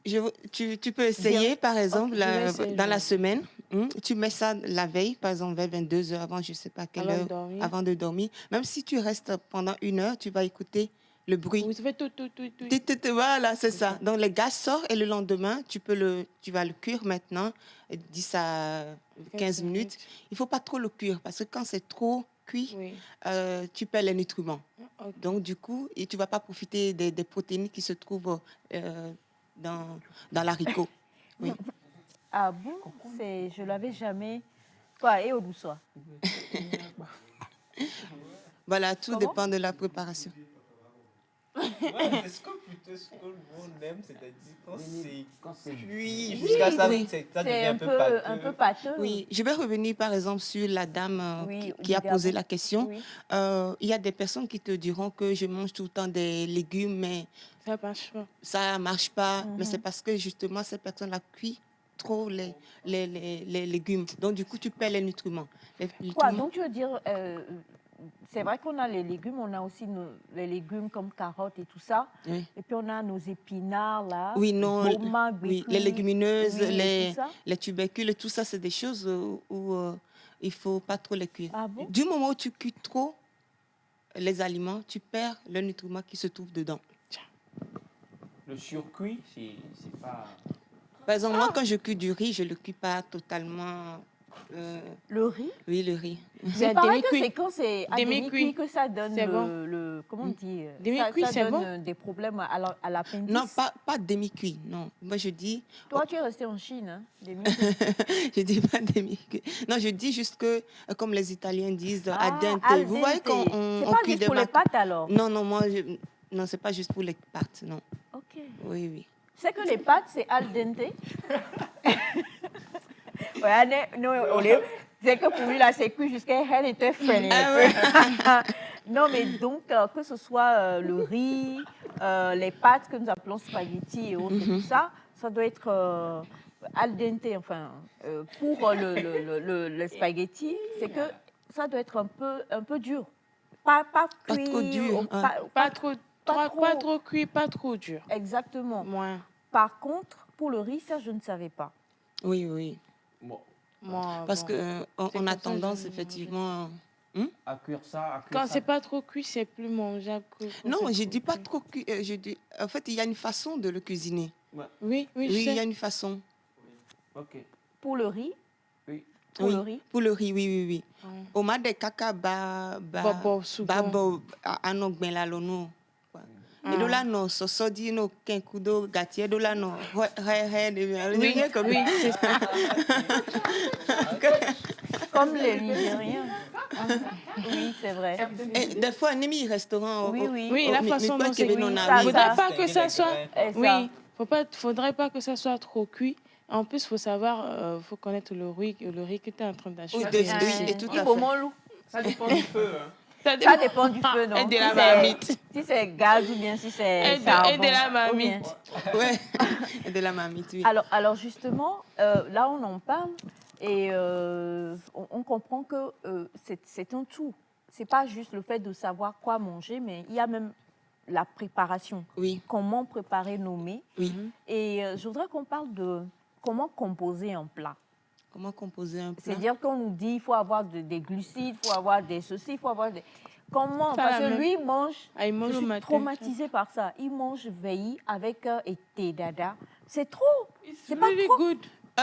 G: Tu peux essayer, par exemple,
B: Ok, je vais essayer,
G: dans
B: je
G: la
B: vais.
G: semaine. Tu mets ça la veille, par exemple, vers 22 heures avant, je ne sais pas quelle
B: Avant de
G: heure,
B: dormir.
G: avant de dormir. Même si tu restes pendant 1 heure, tu vas écouter le bruit.
B: Oui, ça fait tout.
G: Voilà, c'est ça.
B: Ok.
G: Donc, le gaz sort et le lendemain, tu vas le cuire maintenant, 10 à 15 minutes. Il ne faut pas trop le cuire parce que quand c'est trop cuit,
B: Oui.
G: tu perds les nutriments.
B: Ok.
G: Donc, du coup, tu ne vas pas profiter des protéines qui se trouvent dans l'haricot. Oui.
A: Ah bon? Je l'avais jamais. Quoi, et au douceur?
G: Voilà, tout
A: Comment?
G: dépend de la préparation.
D: Est-ce que plutôt ce que l'on aime, c'est-à-dire quand c'est cuit
A: Oui,
D: jusqu'à ça,
G: oui.
D: ça devient
A: C'est un peu pâteux.
G: Oui, je vais revenir par exemple sur la dame
A: Oui,
G: qui a
A: Lydia,
G: posé
A: bon.
G: la question.
A: Oui.
G: Il y a des personnes qui te diront que je mange tout le temps des légumes, mais
B: Ça marche pas.
G: ça ne marche pas. Mais
A: Mhm.
G: c'est parce que justement, ces personnes-là cuisent trop les légumes. Donc, du coup, tu perds les nutriments. Les
A: Quoi,
G: nutriments-
A: donc tu veux dire, c'est vrai qu'on a les légumes, on a aussi les légumes comme carottes et tout ça.
G: Oui.
A: Et puis on a nos épinards là.
G: Oui, non,
A: Boma,
G: oui,
A: bécu,
G: les légumineuses,
A: oui, et tout ça.
G: les tubercules, tout ça, c'est des choses où il ne faut pas trop les cuire.
A: Ah bon?
G: Du moment où tu cuis trop les aliments, tu perds le nutriment qui se trouve dedans.
C: Le surcuit, c'est pas.
G: Par exemple, moi, quand je cuis du riz, je ne le cuis pas totalement.
A: Le riz?
G: Oui, le riz.
B: C'est
A: Il
B: un
A: paraît que
B: demi-cuit.
A: c'est quand c'est à
B: Demi-cuit.
A: demi-cuit que ça donne
B: C'est bon.
A: comment on dit?
B: Demi-cuit,
A: ça
B: c'est
A: donne
B: bon.
A: des problèmes à l'appendice.
G: Non, pas demi-cuit, non. Moi, je dis...
A: Toi, tu es resté en Chine, hein? Demi-cuit.
G: Je dis pas demi-cuit. Non, je dis juste que, comme les Italiens disent,
A: Ah,
G: al dente.
A: al
G: Vous voyez
A: dente.
G: quand
A: C'est
G: on
A: pas
G: cuit
A: juste
G: des
A: pour les
G: macarons.
A: pâtes alors?
G: Non, non, non, c'est pas juste pour les pâtes, non.
A: Ok.
G: Oui, oui.
A: C'est que les pâtes, c'est al dente. Ouais, non, c'est que pour lui, là, c'est cuit jusqu'à elle était freinée. Non, mais donc, que ce soit le riz, les pâtes que nous appelons spaghetti et autres, tout ça, ça doit être al dente. Enfin, pour le spaghetti, c'est que ça doit être un peu dur. Pas cuit.
G: trop dur, hein.
B: Pas trop cuit, pas trop dur.
A: Exactement.
B: Moi,
A: Par contre, pour le riz, ça, je ne savais pas.
G: Oui, oui.
C: Bon,
G: Parce
B: bon.
G: que
B: C'est
G: on
B: comme
G: a
B: ça,
G: tendance,
B: je-
G: effectivement...
C: à cuire ça,
B: Quand c'est pas trop cuit, c'est plus mangeable.
G: Non,
B: c'est
G: je
B: trop
G: dis pas
B: cuit.
G: trop cuit. En fait, il y a une façon de le cuisiner.
B: Oui,
G: Oui,
B: je
G: il y a
B: sais.
G: une façon.
C: Ok.
A: Pour le riz,
C: Oui.
A: pour
G: Oui,
A: le riz.
G: pour le riz, oui, oui, oui.
B: Ouais.
G: Au ma de caca
B: Bobo, souvent.
G: anok ben la lono.
B: Ah.
G: Et de là non, so dit no kenkudo gatier de là non.
B: Oui, oui, c'est ça.
A: Comme les Nigériens. Oui, c'est vrai.
G: Et des fois, on est au restaurant.
A: Oui, oui.
B: Oui, la façon dont c'est
A: oui,
B: cuit.
A: ça,
B: Faudrait pas que ça soit.
A: Et ça.
B: Oui, faudrait pas que ça soit trop cuit. En plus, faut savoir, faut connaître le riz que tu es en train d'acheter.
G: Oui, et tout à fait.
A: Ibomolu.
D: Ça dépend du feu. Hein.
B: Ça
A: Ça
B: dépend.
A: dépend du feu, non?
B: Et de la
A: Si
B: marmite.
A: si c'est gaz ou bien si c'est
B: Et de
A: charbon.
B: la
A: ou bien-
B: marmite.
G: Ouais, et de la marmite, oui.
A: Alors justement, là on en parle et on comprend que c'est un tout. C'est pas juste le fait de savoir quoi manger, mais il y a même la préparation.
G: Oui,
A: Comment préparer nos mets.
G: oui.
A: Et je voudrais qu'on parle de comment composer un plat.
G: Comment composer un plat?
A: C'est-à-dire qu'on nous dit il faut avoir des glucides, il faut avoir des ceci, il faut avoir des... Comment?
B: Ça,
A: Parce
B: la
A: que
B: même.
A: lui, il mange...
B: Ah, il mange
A: Je
B: au
A: suis
B: matin.
A: traumatisée par ça. Il mange veillis avec et dada. C'est trop. C'est pas
B: Really
A: trop.
B: good.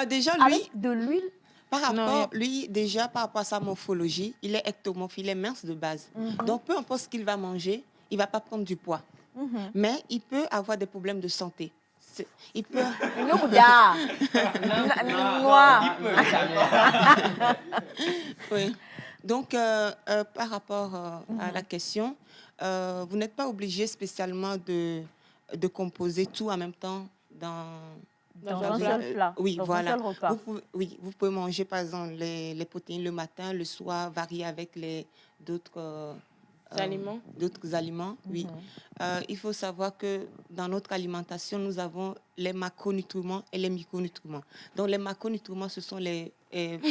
G: Déjà, lui,
A: Avec de l'huile.
G: par
B: Non,
G: rapport, lui, déjà, par rapport à sa morphologie, il est ectomorphe, il est mince de base. Donc, peu importe ce qu'il va manger, il ne va pas prendre du poids. Mais il peut avoir des problèmes de santé. Il peut...
A: Nouda. Noir.
G: Oui. Donc, par rapport à la question, vous n'êtes pas obligé spécialement de composer tout en même temps
A: Dans un seul plat.
G: Oui,
A: dans
G: voilà.
A: un seul repas.
G: Vous pouvez manger, par exemple, les protéines le matin, le soir, varier avec d'autres aliments. Oui. Il faut savoir que dans notre alimentation, nous avons les macronutriments et les micronutriments. Donc, les macronutriments, ce sont les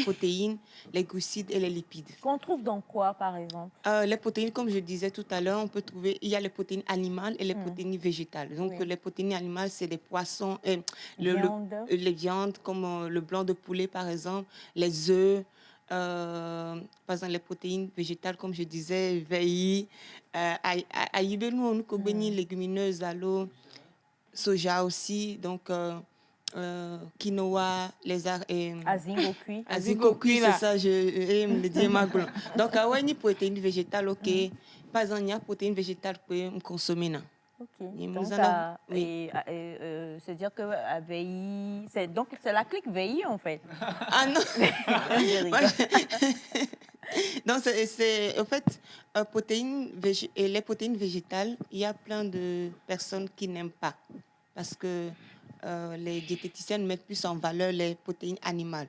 G: protéines, les glucides et les lipides.
A: Qu'on trouve dans quoi, par exemple?
G: Les protéines, comme je disais tout à l'heure, on peut trouver, il y a les protéines animales et les protéines végétales. Donc,
A: Oui.
G: les protéines animales, c'est les poissons,
A: Viande.
G: les viandes, comme le blanc de poulet, par exemple, les œufs. Par exemple, les protéines végétales, comme je disais, veille, nous légumineuses, à l'eau, soja aussi, donc quinoa,
A: Azingo cuit.
G: azico cuit, c'est
B: là.
G: ça, me dis ma gueule. Donc, ouais, ni protéines végétales, ok. Par exemple, il y a protéines végétales que vous consommer.
A: Ok.
G: Et
A: Donc,
G: nous en avons- oui.
A: c'est-à-dire que à VI, donc c'est la clique VI en fait.
G: Ah non.
A: Je rigole.
G: Non, en fait, les protéines végétales, il y a plein de personnes qui n'aiment pas parce que les diététiciennes mettent plus en valeur les protéines animales.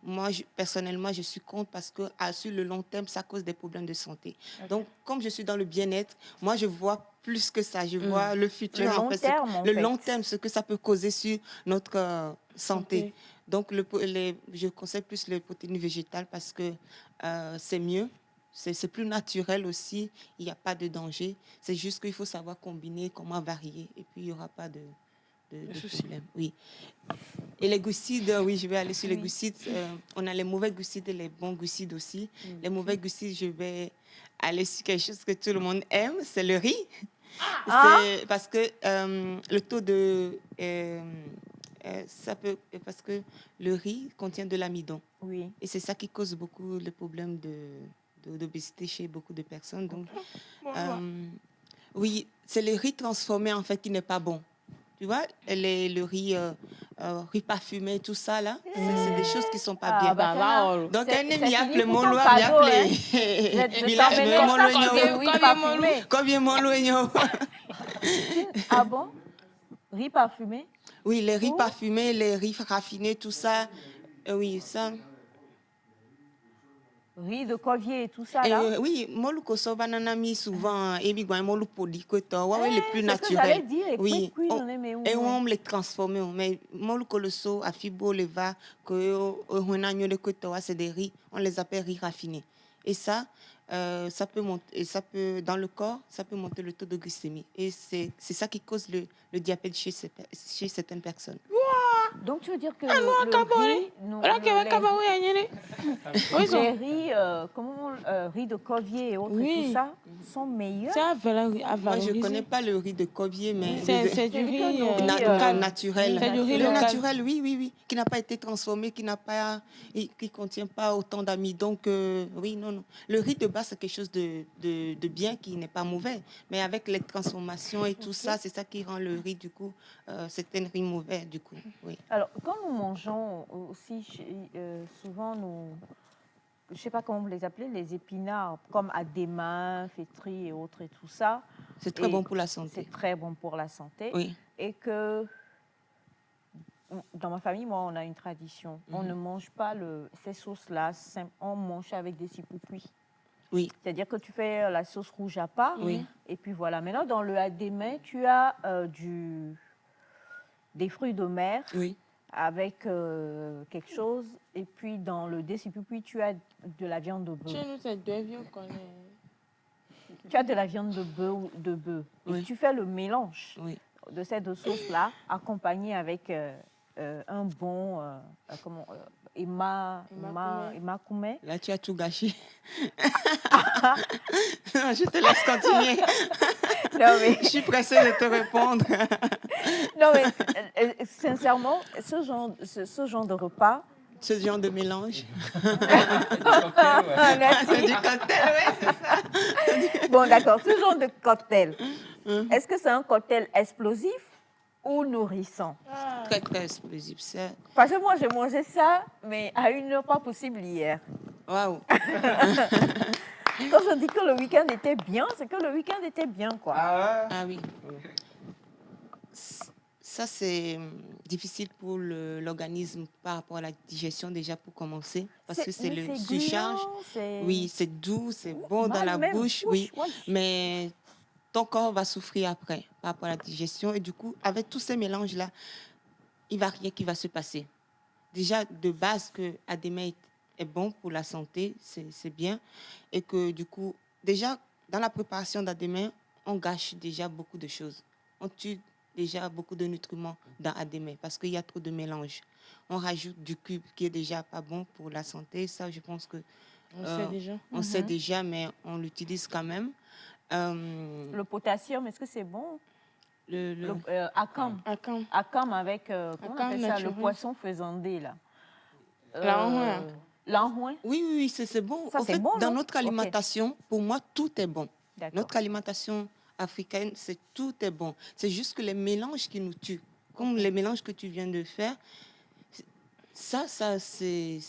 G: Moi, personnellement, je suis contre parce que sur le long terme, ça cause des problèmes de santé. Donc, comme je suis dans le bien-être, moi, je vois plus que ça. Je vois le futur,
A: Le long
G: en fait,
A: terme, en
G: le
A: fait.
G: long terme, ce que ça peut causer sur notre santé. Donc, je conseille plus les protéines végétales parce que c'est mieux. C'est plus naturel aussi. Il n'y a pas de danger. C'est juste qu'il faut savoir combiner, comment varier. Et puis, il n'y aura pas de problème. Oui. Et les glucides, oui, je vais aller sur les glucides. On a les mauvais glucides et les bons glucides aussi. Les mauvais glucides, je vais aller sur quelque chose que tout le monde aime, c'est le riz. C'est parce que le taux de... parce que le riz contient de l'amidon.
A: Oui.
G: Et c'est ça qui cause beaucoup de problèmes d'obésité chez beaucoup de personnes. Donc, oui, c'est le riz transformé en fait qui n'est pas bon. Tu vois, le riz parfumé, tout ça là, c'est des choses qui sont pas bien. Donc, un ami appelé mon loi, il appelé. Il a appelé mon loi. Combien mon loi?
A: Ah bon? Riz parfumé?
G: Oui, les riz parfumés, les riz raffinés, tout ça. Oui, ça.
A: Riz de Covier et tout ça là?
G: Oui, moi le koso banana mi souvent et puis moi le poli que toi ouais les plus
A: C'est ce que j'allais
G: naturels.
A: dire, les
G: Oui.
A: quick on aime où,
G: Et
A: ouais.
G: on les transformer mais moi le colosso à fibo le va que on a le que toi c'est des riz, on les appelle riz raffinés. Et ça ça peut monter, ça peut dans le corps, ça peut monter le taux de glycémie et c'est ça qui cause le diabète chez certaines personnes.
A: Donc tu veux dire que le riz, les riz, riz de Covier et autres et tout ça sont meilleurs?
G: Moi je connais pas le riz de Covier mais
B: c'est du riz
G: naturel.
B: C'est du riz
G: le
B: local.
G: naturel, oui, qui n'a pas été transformé, qui contient pas autant d'amidon que oui, non. Le riz de base c'est quelque chose de bien qui n'est pas mauvais, mais avec les transformations et tout ça, c'est ça qui rend le riz du coup c'est un riz mauvais du coup. Oui.
A: Alors quand nous mangeons aussi souvent je ne sais pas comment vous les appelez, les épinards comme adéma, fétri et autres et tout ça.
G: C'est très bon pour la santé.
A: C'est très bon pour la santé.
G: Oui.
A: Et que dans ma famille, moi, on a une tradition. On ne mange pas ces sauces-là, on mange avec des sipoupouis.
G: Oui.
A: C'est-à-dire que tu fais la sauce rouge à part.
G: Oui.
A: Et puis voilà. Maintenant, dans le adéma, tu as des fruits de mer.
G: Oui.
A: Avec quelque chose. Et puis, dans le décipupi, tu as de la viande de bœuf.
B: Chez nous, c'est deux vieux qu'on est.
A: Tu as de la viande de bœuf.
G: Oui.
A: Et tu fais le mélange
G: de
A: ces deux sauces-là, accompagné avec un bon Koumé.
G: Là, tu as tout gâché. Je te laisse continuer.
A: Non, mais...
G: Je suis pressée de te répondre.
A: Non, mais sincèrement, ce genre de repas...
G: Ce genre de mélange.
A: C'est
G: du cocktail, oui, c'est ça.
A: Bon, d'accord. Ce genre de cocktail, est-ce que c'est un cocktail explosif ou nourrissant?
G: Très, très explosif, ça.
A: Parce que moi, j'ai mangé ça, mais à une heure pas possible hier.
G: Waouh.
A: Quand je dis que le week-end était bien, c'est que le week-end était bien, quoi.
G: Ah oui. Ça, c'est difficile pour l'organisme par rapport à la digestion, déjà, pour commencer. Parce que c'est le surcharge. Oui, c'est doux, c'est bon dans la bouche, oui. Mais ton corps va souffrir après par rapport à la digestion. Et du coup, avec tous ces mélanges-là, il n'y va rien qui va se passer. déjà de base que ADME est bon pour la santé, c'est bien. Et que du coup, déjà, dans la préparation d'ADME, on gâche déjà beaucoup de choses. On tue déjà beaucoup de nutriments dans ADME parce qu'il y a trop de mélange. On rajoute du cube qui est déjà pas bon pour la santé. Ça, je pense que
B: On sait déjà.
G: on sait déjà, mais on l'utilise quand même.
A: Le potassium, est-ce que c'est bon?
G: Le
A: Akam.
B: Akam.
A: Akam avec, comment on
B: Akam
A: appelle ça, le
B: naturel.
A: poisson faisandé, là.
B: L'anrouin.
A: L'anrouin.
G: Oui, c'est bon.
A: Ça,
G: En
A: c'est
G: fait,
A: bon,
G: dans
A: non?
G: notre
A: Ok.
G: alimentation, pour moi, tout est bon.
A: D'accord.
G: Notre alimentation africaine, tout est bon. C'est juste que les mélanges qui nous tuent, comme les mélanges que tu viens de faire, ça c'est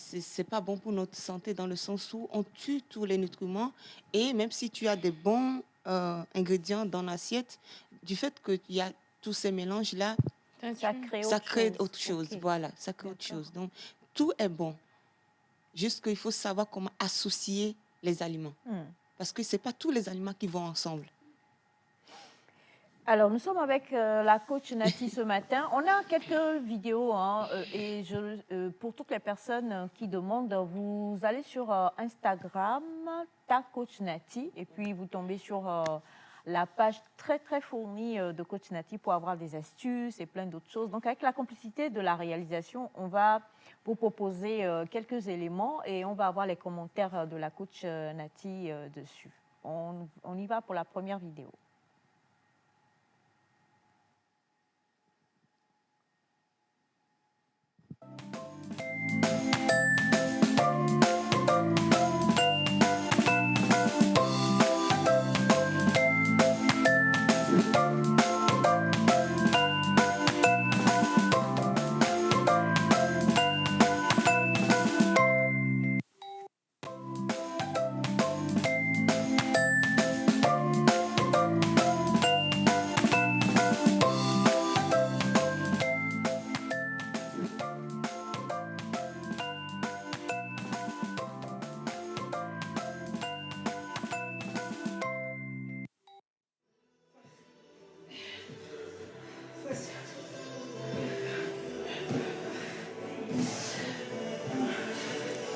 G: pas bon pour notre santé dans le sens où on tue tous les nutriments et même si tu as des bons ingrédients dans l'assiette, du fait qu'il y a tous ces mélanges-là, ça crée autre chose.
A: Ok.
G: Voilà, ça crée autre
A: D'accord.
G: chose. Donc, tout est bon. Juste qu'il faut savoir comment associer les aliments. Parce que ce n'est pas tous les aliments qui vont ensemble.
A: Alors, nous sommes avec la coach Nati ce matin. On a quelques vidéos et pour toutes les personnes qui demandent, vous allez sur Instagram, ta coach Nati, et puis vous tombez sur la page très, très fournie de coach Nati pour avoir des astuces et plein d'autres choses. Donc, avec la complicité de la réalisation, on va vous proposer quelques éléments et on va avoir les commentaires de la coach Nati dessus. On y va pour la première vidéo.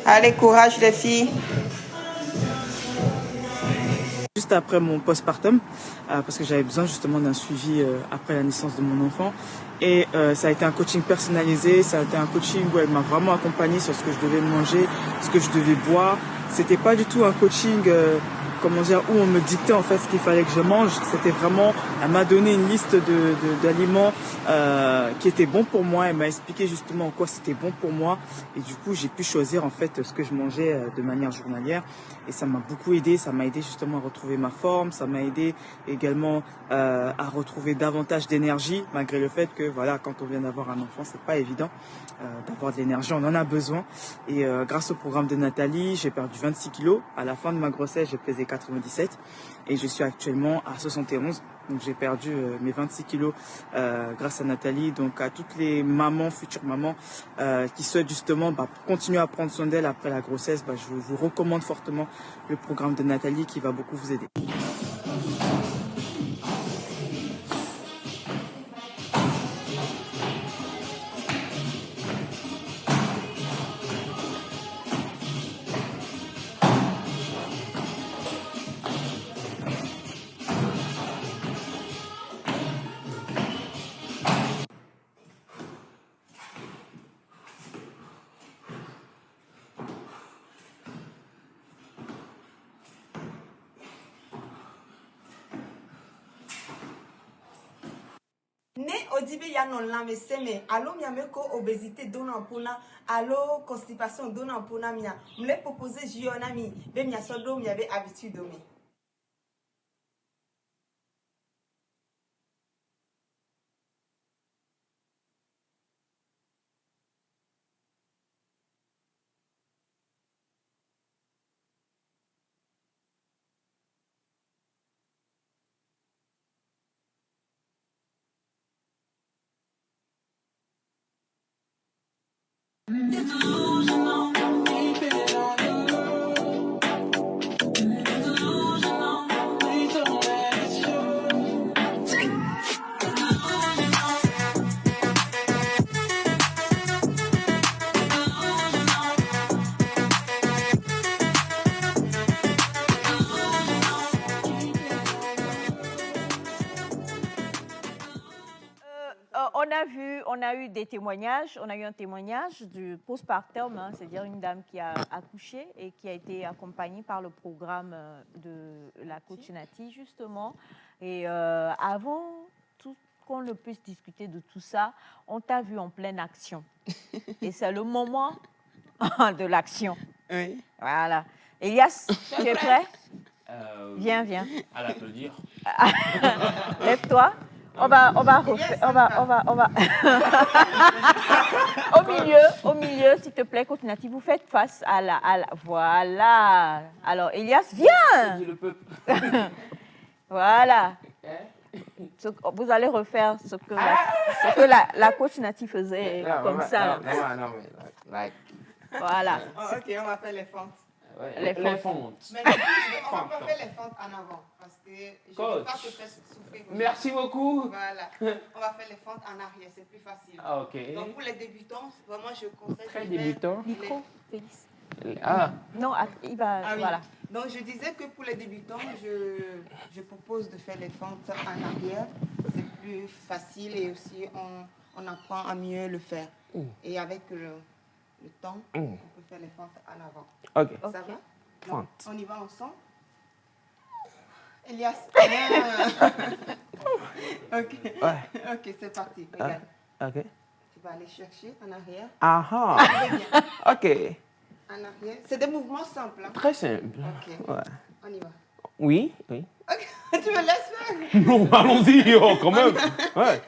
H: Allez, courage les filles.
I: Juste après mon postpartum, parce que j'avais besoin justement d'un suivi après la naissance de mon enfant. Et ça a été un coaching personnalisé, ça a été un coaching où elle m'a vraiment accompagnée sur ce que je devais manger, ce que je devais boire. C'était pas du tout un coaching, où on me dictait en fait ce qu'il fallait que je mange. C'était vraiment, elle m'a donné une liste d'aliments qui étaient bons pour moi. Elle m'a expliqué justement en quoi c'était bon pour moi. Et du coup, j'ai pu choisir en fait ce que je mangeais de manière journalière. Et ça m'a beaucoup aidé. Ça m'a aidé justement à retrouver ma forme. Ça m'a aidé également à retrouver davantage d'énergie, malgré le fait que voilà, quand on vient d'avoir un enfant, c'est pas évident d'avoir de l'énergie. On en a besoin. Et grâce au programme de Nathalie, j'ai perdu 26 kilos. À la fin de ma grossesse, j'ai pesé 97 et je suis actuellement à 71. Donc j'ai perdu mes 26 kilos grâce à Nathalie. Donc à toutes les mamans, futures mamans qui souhaitent justement continuer à prendre soin d'elles après la grossesse, je vous recommande fortement le programme de Nathalie qui va beaucoup vous aider.
H: Ne odibe ya non lame seme alo miame ko obésité dona pona alo constipation dona pona mia mle proposer jiona mi be mia sodo mi avait habitude mi.
A: on a eu des témoignages. On a eu un témoignage du postpartum, hein, c'est-à-dire une dame qui a accouché et qui a été accompagnée par le programme de la coach Nati, justement. Et avant qu'on ne puisse discuter de tout ça, on t'a vu en pleine action. Et c'est le moment de l'action.
G: Oui.
A: Voilà. Elias, tu es prêt? Viens.
C: À l'applaudir.
A: Lève-toi. On va au milieu, s'il te plaît, coach Nati, vous faites face à la... Voilà. Alors, Elias, viens. Voilà. Vous allez refaire ce que la coach Nati faisait comme ça. Voilà.
H: Ok, on va faire les fentes.
C: Les fentes.
H: Mais on peut faire les fentes en avant parce que je ne veux pas te faire souffrir.
C: Merci beaucoup.
H: Voilà. On va faire les fentes en arrière, c'est plus facile.
C: Ah, ok.
H: Donc pour les débutants, vraiment je conseille
C: Très
H: de
C: débutant.
A: Micro, Félix.
C: Ah.
A: Non, il va...
H: Ah oui.
A: Voilà.
H: Donc je disais que pour les débutants, je propose de faire les fentes en arrière. C'est plus facile et aussi on apprend à mieux le faire. Et avec le temps, on peut faire les fentes en avant.
C: Ok.
H: Ça va?
C: Fente.
H: On y va ensemble? Elias. Ok.
C: Ouais.
H: Ok, c'est parti. Regarde.
C: Ok.
H: Tu vas aller chercher en arrière.
C: Ah.
H: Reviens.
C: Ok.
H: En arrière. C'est des mouvements simples. Hein?
C: Très simple.
H: Ok.
C: Ouais.
H: On y va.
C: Oui.
H: Ok. Tu me laisses faire?
C: Non, allons-y, quand même. Ouais.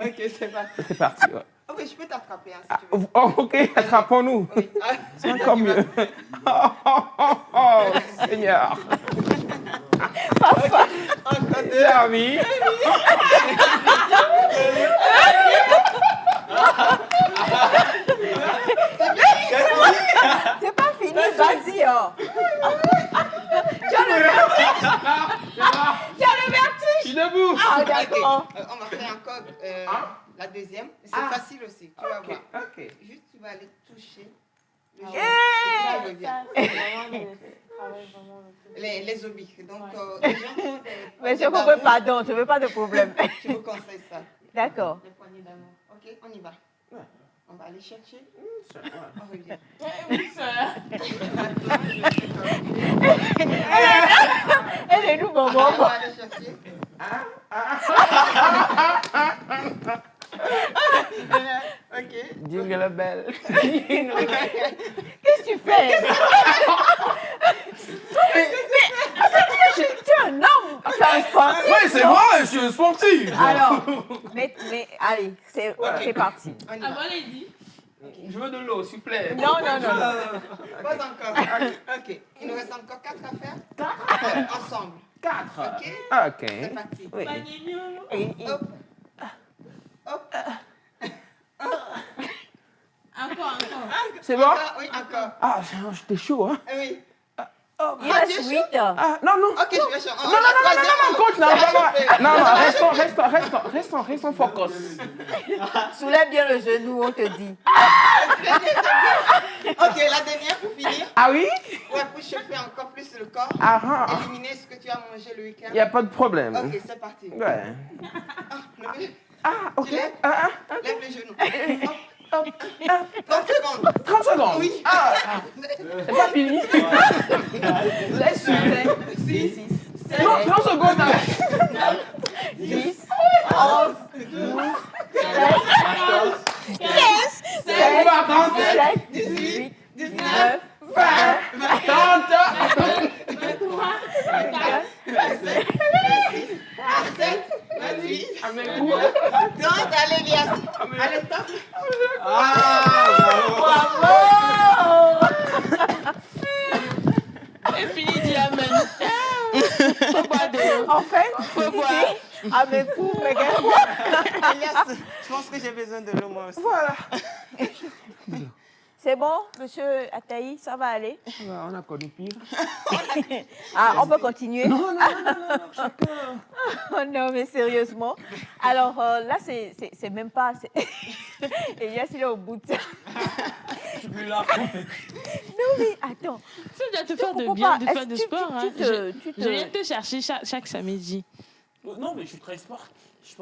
H: Ok, c'est parti.
C: C'est parti. Ouais.
H: Ok, je peux t'attraper hein, si tu veux.
C: Oh, ok, attrapons-nous.
H: Oui.
C: C'est encore mieux. Oh, Seigneur.
H: Encore deux.
C: C'est ami.
A: C'est pas fini, vas-y. Oh. Tu as le vertige.
C: Je suis debout.
A: Ah, d'accord.
H: On va faire encore la deuxième. C'est facile aussi, tu vas voir.
C: Ok.
H: Juste, tu vas aller toucher le
A: Eh!
H: genou. Et tu reviens. Les obliques. Donc, les gens qui ont des
A: Mais je
H: poignées
A: comprends,
H: d'amour,
A: pardon, je veux pas de problème.
H: je vous conseille ça.
A: D'accord.
H: Les poignées d'amour. Ok, on y va. On va aller chercher. On revient.
A: Elle est nous, maman.
H: On va aller chercher. Ok.
C: Jingle belle.
A: Qu'est-ce que tu fais? Tu es un homme, tu es un sportif.
C: Oui, c'est vrai, je suis sportif.
A: Alors, mais allez, c'est parti.
H: On y va.
C: Je veux de l'eau, s'il vous plaît.
A: Non.
H: Pas encore. Ok. Il nous reste encore 4 à faire. 4 ensemble.
C: 4.
H: Ok.
C: Ok.
H: C'est parti.
C: Oui.
H: Hop. Hop.
B: Encore.
C: C'est bon?
H: Oui, encore.
C: Ah, j'étais chaud, hein?
H: Oui.
A: Il reste 8.
C: Ah, non.
H: Ok, je vais changer.
C: Non, coach, non, restons focus.
A: Soulève bien le genou, on te dit.
H: Ok, la dernière pour finir.
C: Ah oui?
H: Ouais, pour chauffer encore plus le corps.
C: Ah.
H: Éliminer ce que tu as mangé le week-end.
C: Il n'y a pas de problème.
H: Ok, c'est parti.
C: Ouais.
H: Ah,
C: Ok.
H: tu lèves, lève les genoux. Hop. 30 secondes.
C: 30 secondes.
H: Oui.
C: C'est pas fini. Laisse
H: 6, 7,
C: 30 secondes.
A: 10, 11, 12, 13, 14, 15, 16, 18, 19, 20,
C: 30.
A: 23, 24,
H: 27, 28,
C: À mes coups.
H: 30. Allez, Elias. Allez, top.
A: bravo!
B: Et fini, dis amen. Faut boire de l'eau.
A: En fait,
B: Faut boire.
A: à mes coups, regarde.
H: Elias, je pense que j'ai besoin de l'eau, moi aussi.
C: Voilà.
A: C'est bon, monsieur Ataï, ça va aller?
C: On a connu pire.
A: Ah, on peut continuer?
C: Non, chacun.
A: Oh non, mais sérieusement. Alors là, c'est même pas... Elias, il est au bout de ça.
C: Je suis là.
A: Non, mais attends.
B: Tu dois te faire de
A: comprends
B: bien,
A: pas.
B: de
A: Est-ce
B: faire du
A: que
B: sport. Hein.
A: tu te-
B: Je viens te chercher chaque samedi.
C: Non, mais je suis très sportif.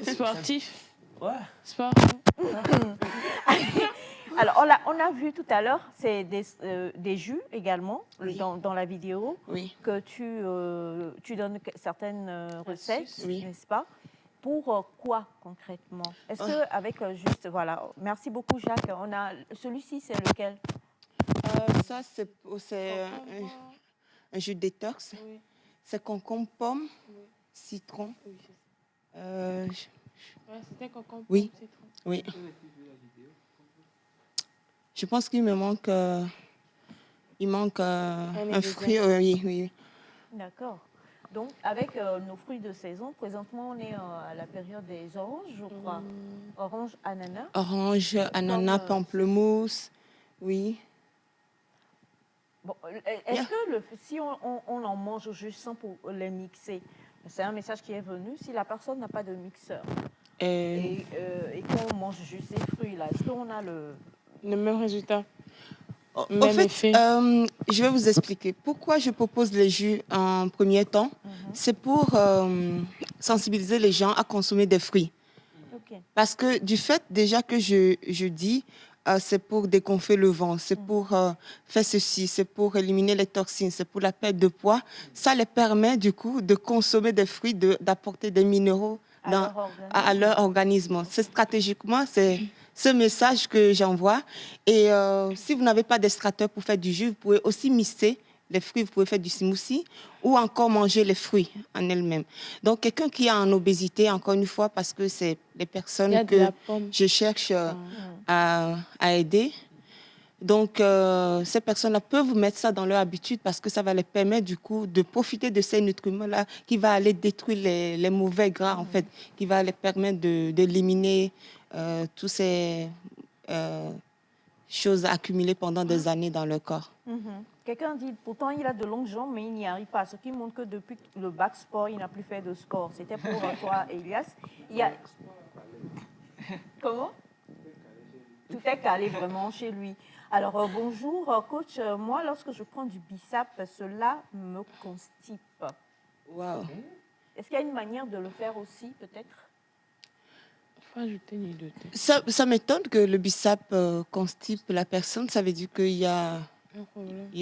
B: Sportif.
C: Ouais.
B: Sport.
A: Alors, on a vu tout à l'heure, c'est des jus également
G: Oui.
A: dans la vidéo
G: Oui.
A: que tu donnes certaines recettes,
G: Oui.
A: n'est-ce pas? Pour quoi concrètement? Est-ce qu'avec juste, voilà, merci beaucoup Jacques. On a celui-ci, c'est lequel?
G: Ça, c'est un jus détox.
B: Oui.
G: C'est concombre, pomme, citron.
B: Ouais, c'était concombre.
G: Oui.
B: Citron.
G: Oui. Je pense qu'il me manque, un fruit. Oui.
A: D'accord. Donc, avec nos fruits de saison, présentement, on est à la période des oranges, je crois. Orange, ananas.
G: Orange, ananas, pamplemousse. Oui.
A: Bon, est-ce que si on en mange juste sans pour les mixer, c'est un message qui est venu, si la personne n'a pas de mixeur et qu'on mange juste ces fruits-là, est-ce qu'on a le
B: même résultat?
G: En fait, je vais vous expliquer. Pourquoi je propose les jus en premier temps? C'est pour sensibiliser les gens à consommer des fruits.
A: Okay.
G: Parce que du fait déjà que je dis, c'est pour dégonfler le ventre, c'est pour faire ceci, c'est pour éliminer les toxines, c'est pour la perte de poids, ça les permet du coup de consommer des fruits, d'apporter des minéraux à leur organisme. C'est stratégiquement, c'est ce message que j'envoie. Et si vous n'avez pas d'extracteur pour faire du jus, vous pouvez aussi mixer les fruits, vous pouvez faire du smoothie ou encore manger les fruits en elles-mêmes. Donc, quelqu'un qui est en obésité, encore une fois, parce que c'est les personnes que je cherche à aider. Donc, ces personnes-là peuvent vous mettre ça dans leur habitude parce que ça va les permettre, du coup, de profiter de ces nutriments-là qui va aller détruire les mauvais gras, en fait, qui va les permettre d'éliminer toutes ces choses accumulées pendant des années dans le corps.
A: Quelqu'un dit, pourtant il a de longues jambes, mais il n'y arrive pas. Ce qui montre que depuis le bac sport, il n'a plus fait de sport. C'était pour toi, Elias. Comment? Tout est calé vraiment chez lui. Alors, bonjour, coach. Moi, lorsque je prends du bissap, cela me constipe.
G: Wow.
A: Est-ce qu'il y a une manière de le faire aussi, peut-être?
G: Ça m'étonne que le bissap constipe la personne. Ça veut dire qu'il y a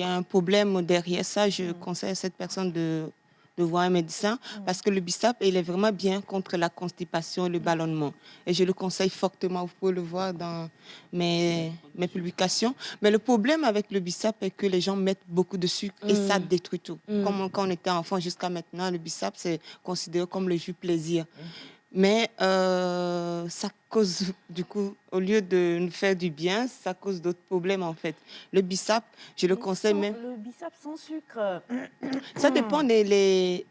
G: un problème derrière ça. Je conseille à cette personne de voir un médecin parce que le bissap, il est vraiment bien contre la constipation et le ballonnement. Et je le conseille fortement. Vous pouvez le voir dans mes publications. Mais le problème avec le bissap est que les gens mettent beaucoup de sucre et ça détruit tout. Comme quand on était enfant jusqu'à maintenant, le bissap, c'est considéré comme le jus plaisir. Mais ça cause, du coup, au lieu de nous faire du bien, ça cause d'autres problèmes, en fait. Le bissap, je le conseille même...
A: Le bissap sans sucre.
G: Ça dépend il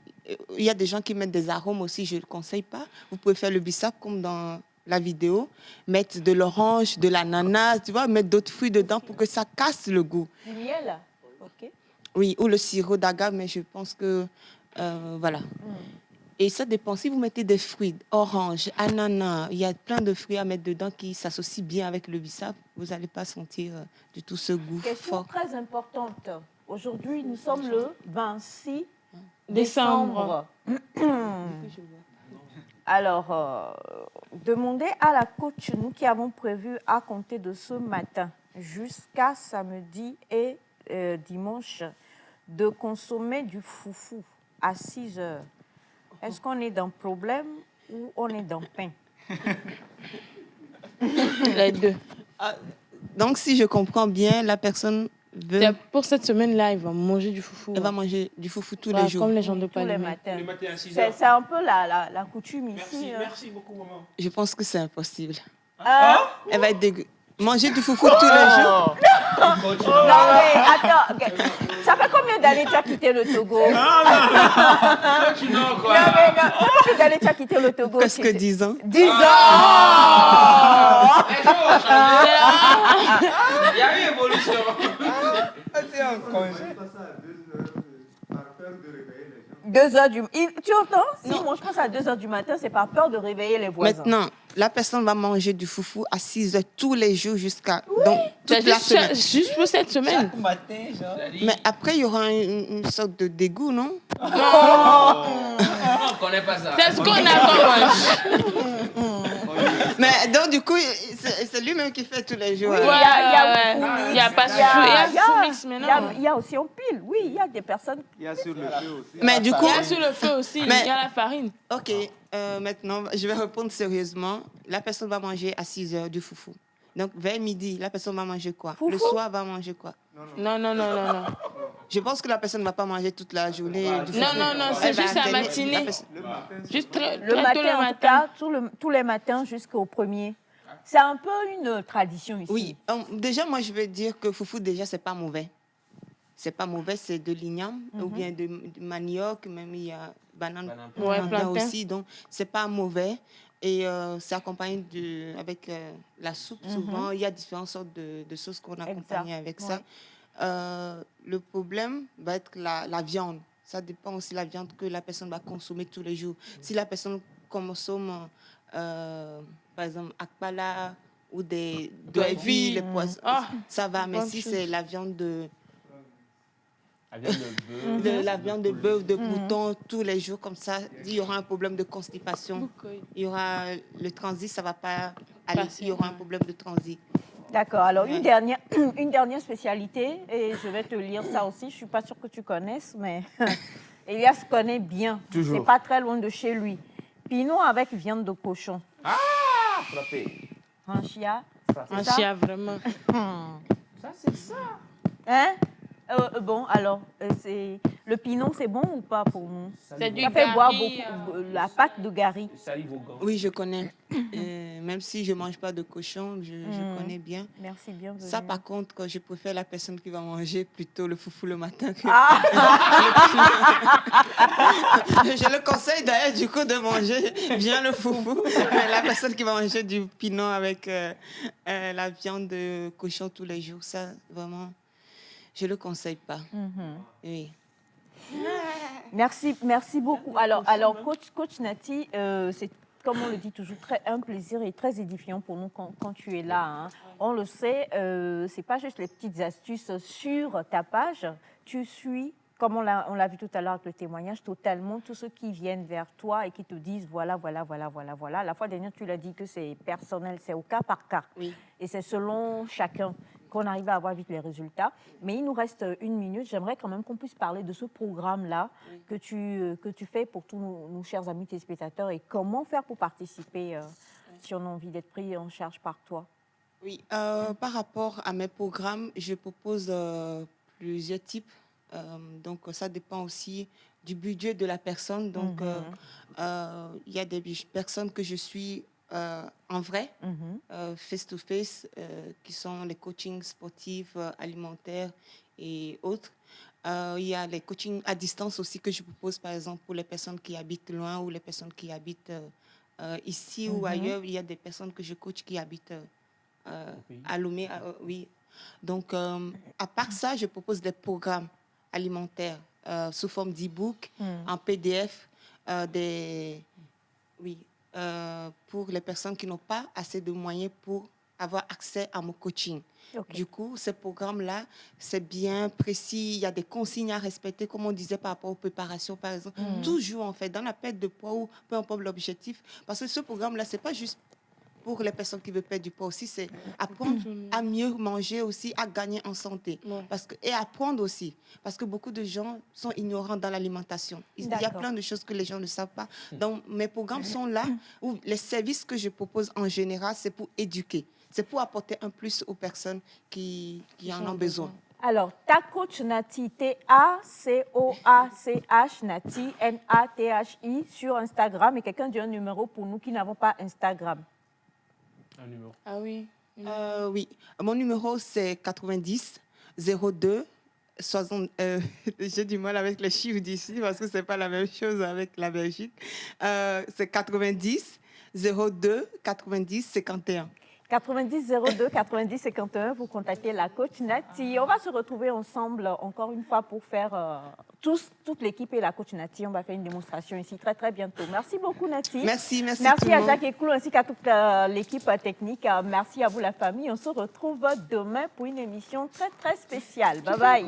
G: y a des gens qui mettent des arômes aussi, je ne le conseille pas. Vous pouvez faire le bissap comme dans la vidéo, mettre de l'orange, de l'ananas, tu vois, mettre d'autres fruits dedans pour que ça casse le goût.
A: Du miel? Ok.
G: Oui, ou le sirop d'agave, mais je pense que... voilà. Et ça dépend. Si vous mettez des fruits, orange, ananas, il y a plein de fruits à mettre dedans qui s'associent bien avec le bissap, vous n'allez pas sentir du tout ce goût
A: Question
G: fort.
A: très importante. Aujourd'hui, nous sommes le 26
B: décembre.
A: Alors, demandez à la coach, nous qui avons prévu à compter de ce matin jusqu'à samedi et dimanche, de consommer du foufou à 6 heures. Est-ce qu'on est dans problème ou on est dans pain?
B: Les deux.
G: Donc, si je comprends bien, la personne veut...
B: Pour cette semaine-là, il va manger du foufou.
G: Elle va manger du foufou tous les jours.
B: Comme les gens de
A: tous les
B: Palimé.
A: matins.
C: Le matin à 6 heures.
A: C'est un peu la coutume ici.
C: Merci beaucoup, maman.
G: Je pense que c'est impossible.
A: Hein?
G: Elle va être manger du foufou tous les jours.
A: Non, mais attends. Okay. Ça fait combien d'années tu as quitté le Togo?
C: Continue encore.
A: Non, mais non. Ça fait combien d'années tu as quitté le Togo?
G: Presque 10 ans.
A: 10 ans!
C: Il y a eu évolution.
F: C'est un congé.
A: 2 heures du matin. Tu entends? Si moi je pense à 2 heures du matin, c'est par peur de réveiller les voisins.
G: Maintenant, la personne va manger du foufou à 6 heures tous les jours jusqu'à donc toute la semaine.
B: Juste pour cette semaine.
H: Chaque matin, genre.
G: Mais après, il y aura une sorte de dégoût, non?
C: On ne connaît pas ça.
B: C'est ce qu'on a comme
H: Mais donc, du coup, c'est lui-même qui fait tous les jours.
A: Oui,
H: alors.
B: Il y a pas de sous-mix maintenant.
A: Il y a aussi en pile, oui, il y a des personnes.
F: Il y a sur le feu aussi.
H: Mais du coup,
B: Il y a sur le feu aussi, il y a la farine.
H: ok, maintenant, je vais répondre sérieusement. La personne va manger à 6 heures du foufou. Donc, vers midi, la personne va manger quoi?
A: Foufou?
H: Le soir, va manger quoi?
B: Non.
H: Je pense que la personne ne va pas manger toute la journée du foufou.
B: Non, c'est
H: Elle va
B: juste la
H: alterner-
B: matinée.
H: la personne-
B: Juste très
A: Le
B: tôt
A: matin, en tout cas, tous les matins jusqu'au premier. C'est un peu une tradition ici.
H: Oui, déjà, moi, je vais dire que foufou, déjà, c'est pas mauvais. C'est pas mauvais, c'est de l'igname ou bien de manioc, même il y a banane plantain aussi, donc c'est pas mauvais. Et c'est accompagné avec la soupe, souvent. Il y a différentes sortes de sauces qu'on accompagne avec ça. Le problème va être la viande. Ça dépend aussi de la viande que la personne va consommer tous les jours. Si la personne consomme, par exemple, akpala ou des doivy, les poissons, ça va. Mais si c'est la viande de... La viande de bœuf, de mouton, tous les jours comme ça, il y aura un problème de constipation. Il y aura le transit, ça ne va pas aller. Il y aura un problème de transit.
A: D'accord. Alors, une dernière spécialité, et je vais te lire ça aussi. Je ne suis pas sûre que tu connaisses, mais Elias connaît bien.
C: Toujours.
A: C'est pas très loin de chez lui. Pinot avec viande de cochon.
C: Ah, frappé.
A: Un chia.
B: Un chia, vraiment.
C: Ça, c'est ça.
A: Hein? Bon, alors, le pinot, c'est bon ou pas pour nous?
B: C'est du
A: Ça fait boire
B: gari,
A: beaucoup la pâte de gari.
C: Salive au gant.
H: Oui, je connais. Même si je ne mange pas de cochon, je connais bien.
A: Merci, bienvenue.
H: Ça, par contre, je préfère la personne qui va manger plutôt le foufou le matin. Je le conseille d'ailleurs, du coup, de manger bien le foufou. Mais la personne qui va manger du pinot avec la viande de cochon tous les jours, ça, vraiment, je ne le conseille pas. Oui.
A: Merci beaucoup. Alors coach Nati, c'est, comme on le dit toujours, un plaisir et très édifiant pour nous quand tu es là. Hein. On le sait, c'est pas juste les petites astuces sur ta page. Tu suis, comme on l'a vu tout à l'heure avec le témoignage, totalement tous ceux qui viennent vers toi et qui te disent voilà. La fois dernière, tu l'as dit que c'est personnel, c'est au cas par cas.
H: Oui.
A: Et c'est selon chacun qu'on arrive à avoir vite les résultats. Mais il nous reste 1 minute. J'aimerais quand même qu'on puisse parler de ce programme-là que tu fais pour tous nos chers amis téléspectateurs et comment faire pour participer si on a envie d'être pris en charge par toi.
H: Oui, par rapport à mes programmes, je propose plusieurs types. Donc, ça dépend aussi du budget de la personne. Donc, il y a des personnes que je suis en vrai, face-to-face, qui sont les coachings sportifs, alimentaires et autres. Il y a les coachings à distance aussi que je propose, par exemple, pour les personnes qui habitent loin ou les personnes qui habitent ici ou ailleurs. Il y a des personnes que je coach qui habitent à Lomé. Oui. Donc, à part ça, je propose des programmes alimentaires sous forme d'e-book, en PDF, pour les personnes qui n'ont pas assez de moyens pour avoir accès à mon coaching. Okay. Du coup, ce programme-là, c'est bien précis. Il y a des consignes à respecter, comme on disait par rapport aux préparations, par exemple. Toujours, en fait, dans la perte de poids ou peu importe l'objectif. Parce que ce programme-là, ce n'est pas juste pour les personnes qui veulent perdre du poids aussi, c'est apprendre à mieux manger aussi, à gagner en santé. Et apprendre aussi, parce que beaucoup de gens sont ignorants dans l'alimentation. Il y a plein de choses que les gens ne savent pas. Donc, mes programmes sont là, où les services que je propose en général, c'est pour éduquer. C'est pour apporter un plus aux personnes qui en ont besoin.
A: Alors, ta coach Nati, T-A-C-O-A-C-H, Nati, N-A-T-H-I, sur Instagram. Et quelqu'un dit un numéro pour nous qui n'avons pas Instagram.
C: Un numéro.
B: Ah oui.
H: Oui. Mon numéro, c'est 90 02 60. J'ai du mal avec les chiffres d'ici parce que ce n'est pas la même chose avec la Belgique. C'est 90 02 90 51.
A: 90 02 90 51, vous contactez la coach Nati. On va se retrouver ensemble encore une fois pour faire toute l'équipe et la coach Nati. On va faire une démonstration ici très très bientôt. Merci beaucoup Nati.
H: Merci
A: à Jacques Eklou ainsi qu'à toute l'équipe technique. Merci à vous la famille. On se retrouve demain pour une émission très très spéciale. Bye bye.